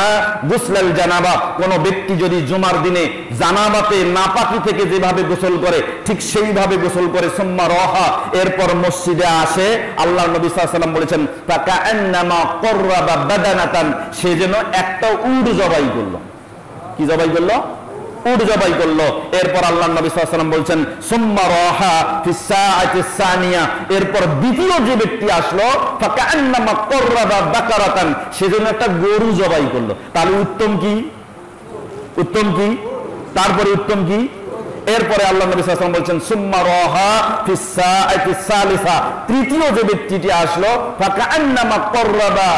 গুসলাল জানাবা, কোন ব্যক্তি যদি জুমার দিনে জানাবাতে নাপাকি থেকে যেভাবে গোসল করে ঠিক সেইভাবে গোসল করে, সুম্মা রাহা, এরপর মসজিদে আসে, আল্লাহর নবী সাল্লাল্লাহু আলাইহি ওয়াসাল্লাম বলেছেন ফাকান্নামা কররাবা বাদানাতান, সে যেন একটা উট জবাই করলো। কি জবাই করলো? উট জবাই করলো। এরপর আল্লাহর নবী সাল্লাল্লাহু আলাইহি ওয়াসাল্লাম বলছেন সুম্মা রাহা ফিস সাআতিস সানিয়া, এরপর দ্বিতীয় যে ব্যক্তি আসলো ফাকান্নামা কররাবা বাকারাতান, সে যেন একটা গরু জবাই করলো। তাহলে উত্তম কি? উত্তম কি? তারপরে উত্তম কি? এরপরে আল্লাহ নবী সাল্লাল্লাহু আলাইহি ওয়াসাল্লাম বলছেন সুম্মা রাহা ফিস সাআতিস সালিসা, তৃতীয় যে ব্যক্তিটি আসলো ফাকান্নামা কররাবা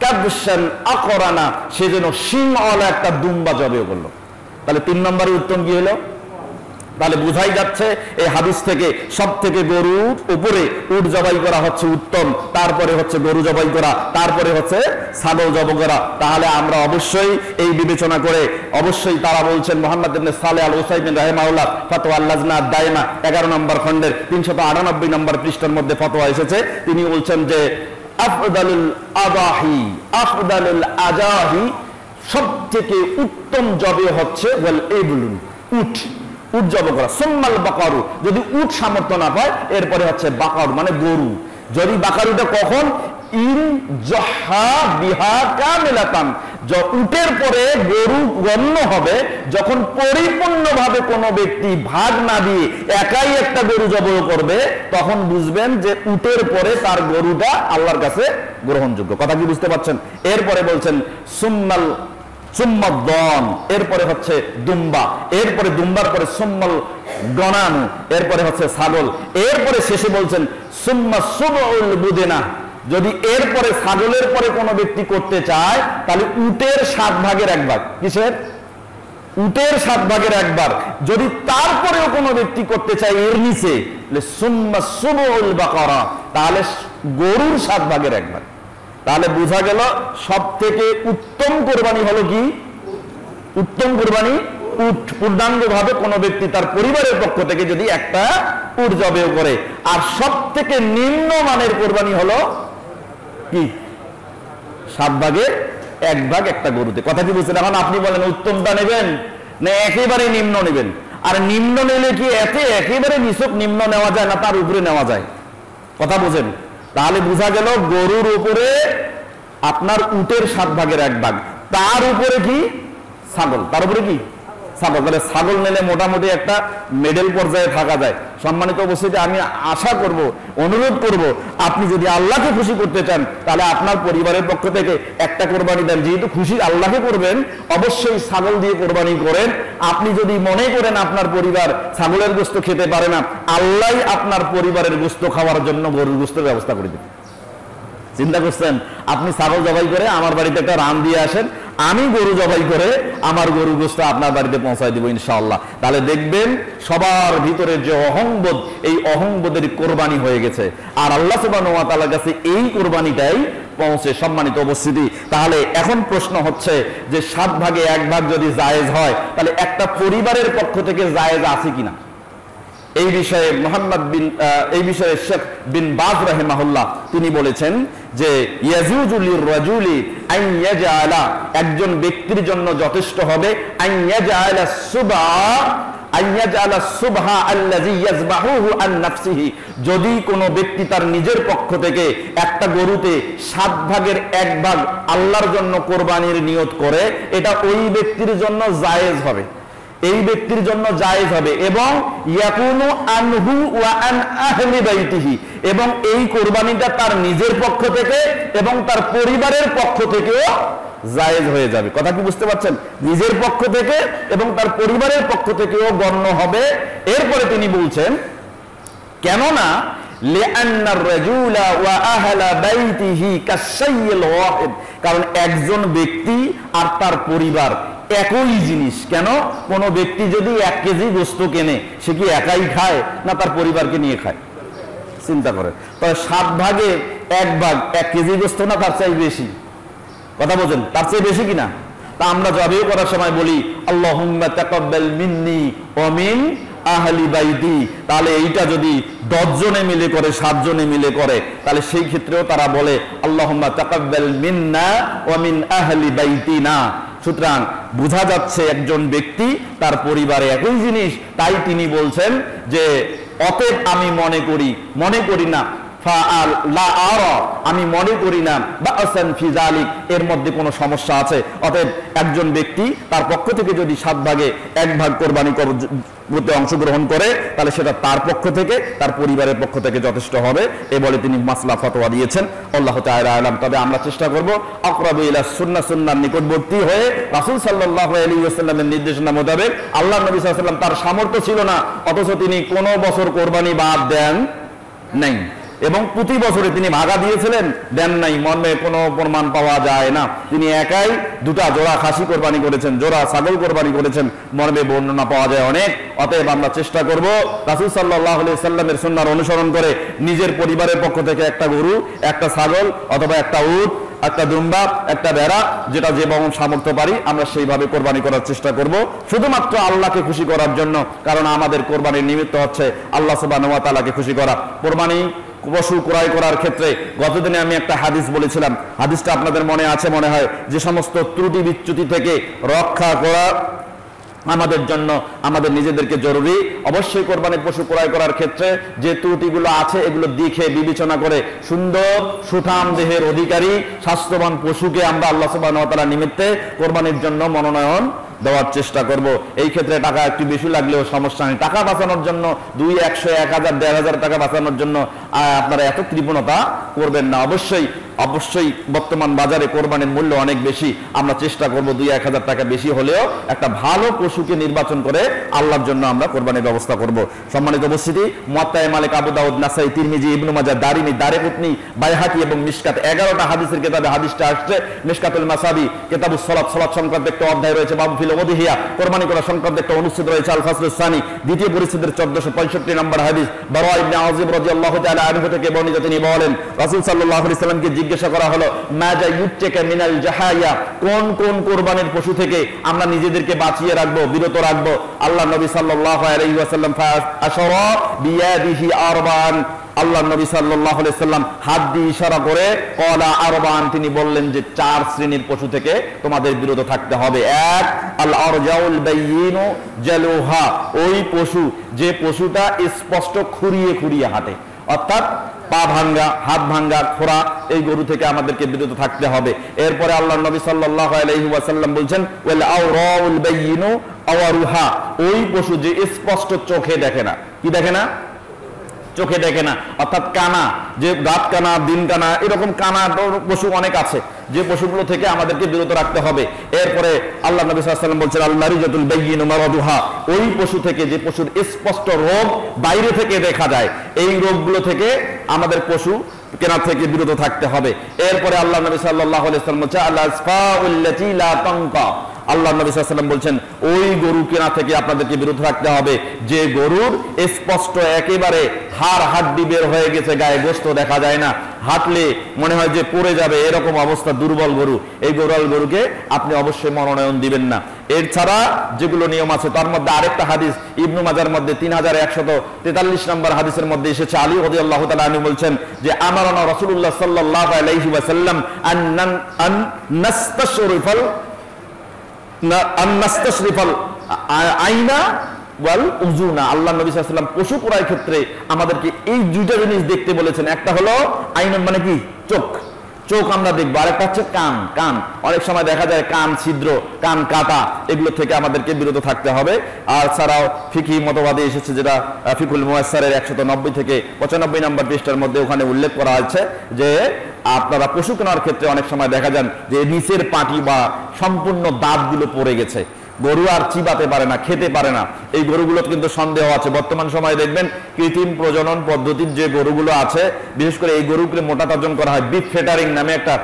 কাবশান আকরানা, সে যেন শিংওয়ালা একটা দুম্বা জবাই করলো। তাহলে 3 নম্বরের উত্তম কি হলো? তাহলে বোঝাই যাচ্ছে এই হাদিস থেকে সব থেকে গরুর উপরে উট জবাই করা হচ্ছে উত্তম, তারপরে হচ্ছে গরু জবাই করা, তারপরে হচ্ছে ছাগল জবাই করা। তাহলে আমরা অবশ্যই এই বিবেচনা করে, অবশ্যই তারা বলছেন মুহাম্মদ ইবনে সালেহ আল উসাইমিন রাহিমাহুল্লাহ ফতোয়া আল-লাজনা আদ-দাইমা 11 নম্বর খণ্ডের 398 নম্বর পৃষ্ঠার মধ্যে ফতোয়া এসেছে। তিনি বলছেন যে আফদালুল আদাহি, আফদালুল আজাহি, সবথেকে উত্তম জবে হচ্ছে ওয়াল ইবলুন, উট, উট জবাই করা। সুম্মাল বাকারু, যদি উট সামর্থ্য না পায় এরপরে হচ্ছে বাকারু মানে গরু। যদি বাকারুটা কখন? ইন জহা বিহা কামিলাতান, উটের পরে গরু গণ্য হবে যখন পরিপূর্ণভাবে কোনো ব্যক্তি ভাগ না দিয়ে একাই একটা গরু জবাই করবে, তখন বুঝবেন যে উটের পরে তার গরুটা আল্লাহর কাছে গ্রহণযোগ্য। কথা কি বুঝতে পারছেন? এরপরে বলছেন সুম্মাল সুম্মাদ্দন, এরপরে হচ্ছে দুম্বা, এরপরে দুম্বার পরে সুম্মাল গনানু, এরপরে হচ্ছে ছাগল, এরপরে শেষে বলছেন সুম্মা সুবউল বুদেনা। যদি এরপরে ছাগলের পরে কোনো ব্যক্তি করতে চায় তাহলে উটের 7 ভাগের 1 ভাগ, কিসের? উটের 7 ভাগের 1 ভাগ। যদি তারপরেও কোনো ব্যক্তি করতে চায় এর নিচে, সুম্মা সুবউল বাকারা, তাহলে গরুর 7 ভাগের 1 ভাগ। তাহলে বোঝা গেল সব থেকে উত্তম কোরবানি হলো কি? উত্তম কোরবানি উট। পূর্ণাঙ্গ ভাবে কোনো ব্যক্তি তার পরিবারের পক্ষ থেকে যদি একটা উট জবাই করে। আর সব থেকে নিম্ন মানের কোরবানি হলো কি? 7 ভাগের 1 ভাগ একটা গরুতে। কথা কি বুঝছেন? এখন আপনি বলেন উত্তমটা নেবেন না একেবারে নিম্ন নেবেন? আর নিম্ন নিলে কি একেবারে নিছক নিম্ন নেওয়া যায় না তার উপরে নেওয়া যায়? কথা বুঝেন? তাহলে বোঝা গেল গরুর উপরে আপনার উটের 7 ভাগের 1 ভাগ, তার উপরে কি? ছাগল, তার উপরে কি? ছাগল। তাহলে ছাগল নিলে মোটামুটি একটা মিডল পর্যায়ে থাকা যায়। সম্মানিত উপস্থিতি, আমি আশা করব, অনুরোধ করব, আপনি যদি আল্লাহকে খুশি করতে চান তাহলে আপনার পরিবারের পক্ষ থেকে একটা কোরবানি দেন। যেহেতু খুশি আল্লাহকে করবেন, অবশ্যই ছাগল দিয়ে কোরবানি করেন। আপনি যদি মনে করেন আপনার পরিবার ছাগলের গোশত খেতে পারে না, আল্লাহ আপনার পরিবারের গোশত খাওয়ার জন্য গরুর গোশতের ব্যবস্থা করে দেবেন। চিন্তা করছেন? আপনি ছাগল জবাই করে আমার বাড়িতে একটা রান দিয়ে আসেন, আমি গরু জবাই করে আমার গরু গোশত আপনার বাড়িতে পৌঁছায় দিব ইনশাআল্লাহ। তাহলে দেখবেন সবার ভিতরে যে অহংবোধ, এই অহংবোধের কোরবানি হয়ে গেছে, আর আল্লাহ সুবহানাহু ওয়া তাআলার কাছে এই কোরবানিটাই পৌঁছে। সম্মানিত উপস্থিতি, তাহলে এখন প্রশ্ন হচ্ছে যে 7 ভাগে 1 ভাগ যদি জায়েজ হয় তাহলে একটা পরিবারের পক্ষ থেকে জায়েজ আছে কিনা? এই বিষয়ে এই বিষয়ে শেখ বিন বাজ রাহিমাহুল্লাহ তিনি বলেছেন যে ইয়াজুজু লির-রাজুলি আন ইয়াজআলা, একজন ব্যক্তির জন্য যথেষ্ট হবে আন ইয়াজআলা সুবহা আল্লাযী ইয়াযবাহুহু আন নাফসিহি, যদি কোনো ব্যক্তি তার নিজের পক্ষ থেকে একটা গরুতে 7 ভাগের 1 ভাগ আল্লাহর জন্য কোরবানির নিয়ত করে, এটা ওই ব্যক্তির জন্য জায়েজ হবে, এই ব্যক্তির জন্য জায়েজ হবে। এবং ইয়াকুনু আনহু ওয়া আন আহলি বাইতিহি, এবং এই কোরবানিটা তার নিজের পক্ষ থেকে এবং তার পরিবারের পক্ষ থেকেও জায়েজ হয়ে যাবে। কথা কি বুঝতে পারছেন? নিজের পক্ষ থেকে এবং তার পরিবারের পক্ষ থেকেও গণ্য হবে। এরপরে তিনি বলছেন কেননা লিআন্নার রাজুলা ওয়া আহলা বাইতিহি কাশাইয়িল ওয়াহিদ, কারণ একজন ব্যক্তি আর তার পরিবার একই জিনিস। কেন? কোনো ব্যক্তি যদি 1 কেজি গোস্ত কেনে, সে কি একাই খায় না তার পরিবারকে নিয়ে খায়? চিন্তা করে। তবে 7 ভাগে 1 ভাগ 1 কেজি গোস্ত না তার চাই বেশি? কথা বোঝেন? তার চেয়ে বেশি কিনা? তা আমরা জবাই করার সময় বলি আল্লাহুম্মা তাকাব্বাল মিন্নি ওয়া মিন আহলি বাইতি। তাহলে এইটা যদি 10 জনে মিলে করে, 7 জনে মিলে করে, তাহলে সেই ক্ষেত্রেও তারা বলে আল্লাহুম্মা তাকাব্বাল মিন্না ওয়া মিন আহলি বাইতিনা। সুতরাং বোঝা যাচ্ছে একজন ব্যক্তি তার পরিবারে একই জিনিস। তাই তিনি বলছেন যে অতএব আমি মনে করি না আমি মনে করি না বাআসান ফি যালিক, এর মধ্যে কোনো সমস্যা আছে। অতএব একজন ব্যক্তি তার পক্ষ থেকে যদি 7 ভাগে 1 ভাগ কোরবানি করতে অংশগ্রহণ করে, তাহলে সেটা তার পক্ষ থেকে, তার পরিবারের পক্ষ থেকে যথেষ্ট হবে, এ বলে তিনি মাসলা ফতোয়া দিয়েছেন। আল্লাহু তাআলা আলাম। তবে আমরা চেষ্টা করব আকরাবু ইলা সুন্নাহর নিকটবর্তী হয়ে রাসূল সাল্লাল্লাহু আলাইহি ওয়াসাল্লামের নির্দেশনা মোতাবেক। আল্লাহর নবী সাল্লাল্লাহু আলাইহি ওয়াসাল্লাম তার সামর্থ্য ছিল না, অথচ তিনি কোনো বছর কোরবানি বাদ দেন নাই, এবং প্রতি বছরে তিনি ভাগা দিয়েছিলেন, দেন নাই, মর্মে কোনো প্রমাণ পাওয়া যায় না। তিনি একাই 2টা জোড়া খাসি কোরবানি করেছেন, জোড়া ছাগল কোরবানি করেছেন, মর্মে বর্ণনা পাওয়া যায় অনেক। অতএব আমরা চেষ্টা করব রাসূল সাল্লাল্লাহু আলাইহি সাল্লামের সুন্নাহর অনুসরণ করে নিজের পরিবারের পক্ষ থেকে একটা গরু, একটা ছাগল, অথবা একটা উট, একটা দুম্বা, একটা ভেড়া, যেটা যে যেমন সামর্থ্য পারি আমরা সেইভাবে কোরবানি করার চেষ্টা করব, শুধুমাত্র আল্লাহকে খুশি করার জন্য। কারণ আমাদের কোরবানির নিমিত্ত হচ্ছে আল্লাহ সুবহানাহু ওয়া তাআলাকে খুশি করা। কোরবানি পশু ক্রয় করার ক্ষেত্রে গতদিনে আমি একটা হাদিস বলেছিলাম, হাদিসটা আপনাদের মনে আছে মনে হয়, যে সমস্ত ত্রুটি বিচ্যুতি থেকে রক্ষা করা আমাদের জন্য, আমাদের নিজেদেরকে জরুরি। অবশ্যই কোরবানির পশু ক্রয় করার ক্ষেত্রে যে ত্রুটিগুলো আছে এগুলো দেখে বিবেচনা করে সুন্দর সুঠাম দেহের অধিকারী স্বাস্থ্যবান পশুকে আমরা আল্লাহ সুবহানাহু ওয়া তাআলা নিমিত্তে কোরবানির জন্য মনোনয়ন দেওয়ার চেষ্টা করব। এই ক্ষেত্রে টাকা একটু বেশি লাগলেও সমস্যা নেই। টাকা বাঁচানোর জন্য 200, 100, 1000, 1500 টাকা বাঁচানোর জন্য আপনারা এত কৃপণতা করবেন না। অবশ্যই বর্তমান বাজারে কোরবানির মূল্য অনেক বেশি। আমরা চেষ্টা করব 2-1000 টাকা বেশি হলেও একটা ভালো পশুকে নির্বাচন করে আল্লাহর জন্য আমরা কোরবানির ব্যবস্থা করব। সম্মানিত উপস্থিতি, মুয়াত্তা মালিক, আবু দাউদ, নাসাই, তিরমিজি, ইবনে মাজাহ, দারিমি, দারেকুতনি, বাইহাকি এবং মিশকাত, 11টা হাদিসের কিতাবে হাদিসটা আসছে। মিশকাতুল মাসাবি, কিতাবুস সালাত, সালাত সংক্রান্ত একটা অধ্যায় রয়েছে, বাবু ফিল ওযহিয়া, কোরবানি করা সংক্রান্ত একটা অনুচ্ছেদ রয়েছে, আল ফাসলুস সানি, দ্বিতীয় পরিচ্ছেদের 1465 নম্বর হাদিস। বারা ইবনে আযিব রাদিয়াল্লাহু তাআলা আনহু থেকে বর্ণিত, তিনি বলেন রাসূল সাল্লাল্লাহু আলাইহি সাল্লামকে জিজ্ঞাসা করা হলো, মাজা ইউতকা মিনাল জাহায়া, কোন কোন কোরবানির পশু থেকে আমরা নিজেদেরকে বাঁচিয়ে রাখবো, বিরত রাখবো? আল্লাহ নবী সাল্লাল্লাহু আলাইহি ওয়াসাল্লাম আশারা বিয়াদিহি আরবান, আল্লাহ নবী সাল্লাল্লাহু আলাইহি সাল্লাম হাত দিয়ে ইশারা করে ক্বালা আরবান, তিনি বললেন যে 4 শ্রেণীর পশু থেকে তোমাদের বিরত থাকতে হবে। 1, আল আরজাউল বাইয়িনু জালুহা, ওই পশু যে পশুটা স্পষ্ট খুঁড়িয়ে খুঁড়িয়ে হাঁটে, অর্থাৎ পা ভাঙ্গা, হাত ভাঙ্গা, খোরা, এই গরু থেকে আমাদেরকে বিরত থাকতে হবে। এরপরে আল্লাহ নবী সাল্লাল্লাহু আলাইহি ওয়াসাল্লাম বলছেন ওয়াল আওরাউল বাইয়িনু আওয়ারুহা, ওই পশু যে স্পষ্ট চোখে দেখে না। কি দেখে না? চোখে দেখে না, অর্থাৎ কানা, যে রাত কানা, দিন কানা, এরকম কানা পশু অনেক আছে, যে পশুগুলো থেকে আমাদেরকে বিরত রাখতে হবে। এরপরে আল্লাহ নবী সাল্লাল্লাহু আলাইহি ওয়াসাল্লাম বলছেন আল মারিজাতুল বাইয়িনু মারাদুহা, ওই পশু থেকে যে পশুর স্পষ্ট রোগ বাইরে থেকে দেখা যায়, এই রোগগুলো থেকে আমাদের পশু কেনা থেকে বিরত থাকতে হবে। এরপরে আল্লাহ নবী সাল্লাল্লাহু আলাইহি ওয়াসাল্লাম বলছেন আল আসফাউল্লাতী লা তানকা, আল্লাহ নবী সাল্লাল্লাহু আলাইহি ওয়াসাল্লাম বলছেন ওই গরু কেনা থেকে আপনাদেরকে বিরত রাখতে হবে যে গরুর স্পষ্ট একেবারে হাড় হাড্ডি বের হয়ে গেছে, গায়ে গোশত দেখা যায় না, হাঁটলে মনে হয় যে পড়ে যাবে, এরকম অবস্থা, দুর্বল গরু, এই গরুকে আপনি অবশ্যই মনোনয়ন দিবেন না। এর ছাড়া যেগুলো নিয়ম আছে তার মধ্যে আরেকটা হাদিস ইবনে মাজাহর মধ্যে 3143 নম্বর হাদিসের মধ্যে এসেছে, আলী রাদিয়াল্লাহু তাআলা আনহু বলছেন যে আমারানা রাসূলুল্লাহ সাল্লাল্লাহু আলাইহি ওয়াসাল্লাম আন নাস্তাশরিফাল আইনা ওয়াল উযুনা, আল্লাহ নবী সাল্লাল্লাহু আলাইহি ওয়াসাল্লাম পশু ক্রয়ের ক্ষেত্রে আমাদেরকে এই দুইটা জিনিস দেখতে বলেছেন। একটা হলো আইনান মানে কি? চোখ, চোখ আমরা দেখবো। আরেকটা হচ্ছে কান, অনেক সময় দেখা যায় কান ছিদ্র, কান কাটা, এগুলো থেকে আমাদেরকে বিরত থাকতে হবে। আর ছাড়াও ফিকহি মতবাদে এসেছে, যেটা ফিকুল মুয়াসসারের 190 থেকে 95 নম্বর পৃষ্ঠার মধ্যে ওখানে উল্লেখ করা হয়েছে যে আপনারা পশু কেনার ক্ষেত্রে অনেক সময় দেখা যান যে নিচের পাটি বা সম্পূর্ণ দাঁতগুলো পড়ে গেছে, গরু আর চিবাতে পারে না, খেতে পারে না, এই গরুগুলো কিন্তু সন্দেহ আছে। বর্তমান সময়ে দেখবেন কৃত্রিম প্রজনন পদ্ধতির যে গরুগুলো আছে, বিশেষ করে এই গরুগুলো মোটা তাজন করা হয়, বিফ ফেটারিং নামে একটা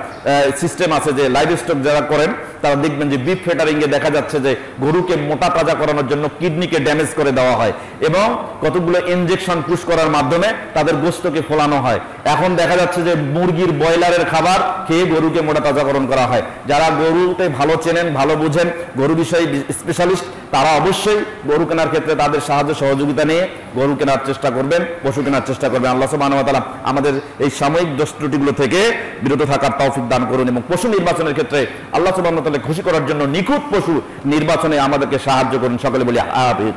সিস্টেম আছে যে লাইভ স্টক যারা করেন তারা দেখবেন যে বিফ ফেটারিং এ দেখা যাচ্ছে যে গরুকে মোটা তাজা করানোর জন্য কিডনিকে ড্যামেজ করে দেওয়া হয় এবং কতগুলো ইনজেকশন পুশ করার মাধ্যমে তাদের গোশতকে ফোলানো হয়। এখন দেখা যাচ্ছে যে মুরগির ব্রয়লারের খাবার খেয়ে গরুকে মোটা তাজাকরণ করা হয়। যারা গরুতে ভালো চেনেন, ভালো বুঝেন, গরু বিষয়ে স্পেশালিস্ট, তারা অবশ্যই গরু কেনার ক্ষেত্রে তাদের সাহায্য সহযোগিতা নিয়ে গরু কেনার চেষ্টা করবেন, পশু কেনার চেষ্টা করবেন। আল্লাহ সুবহানাহু ওয়া তাআলা আমাদের এই সাময়িক দোষ ত্রুটিগুলো থেকে বিরত থাকার তৌফিক দান করুন এবং পশু নির্বাচনের ক্ষেত্রে আল্লাহ সুবহানাহু ওয়া তাআলা খুশি করার জন্য নিখুঁত পশু নির্বাচনে আমাদেরকে সাহায্য করুন। সকলে বলি আমিন।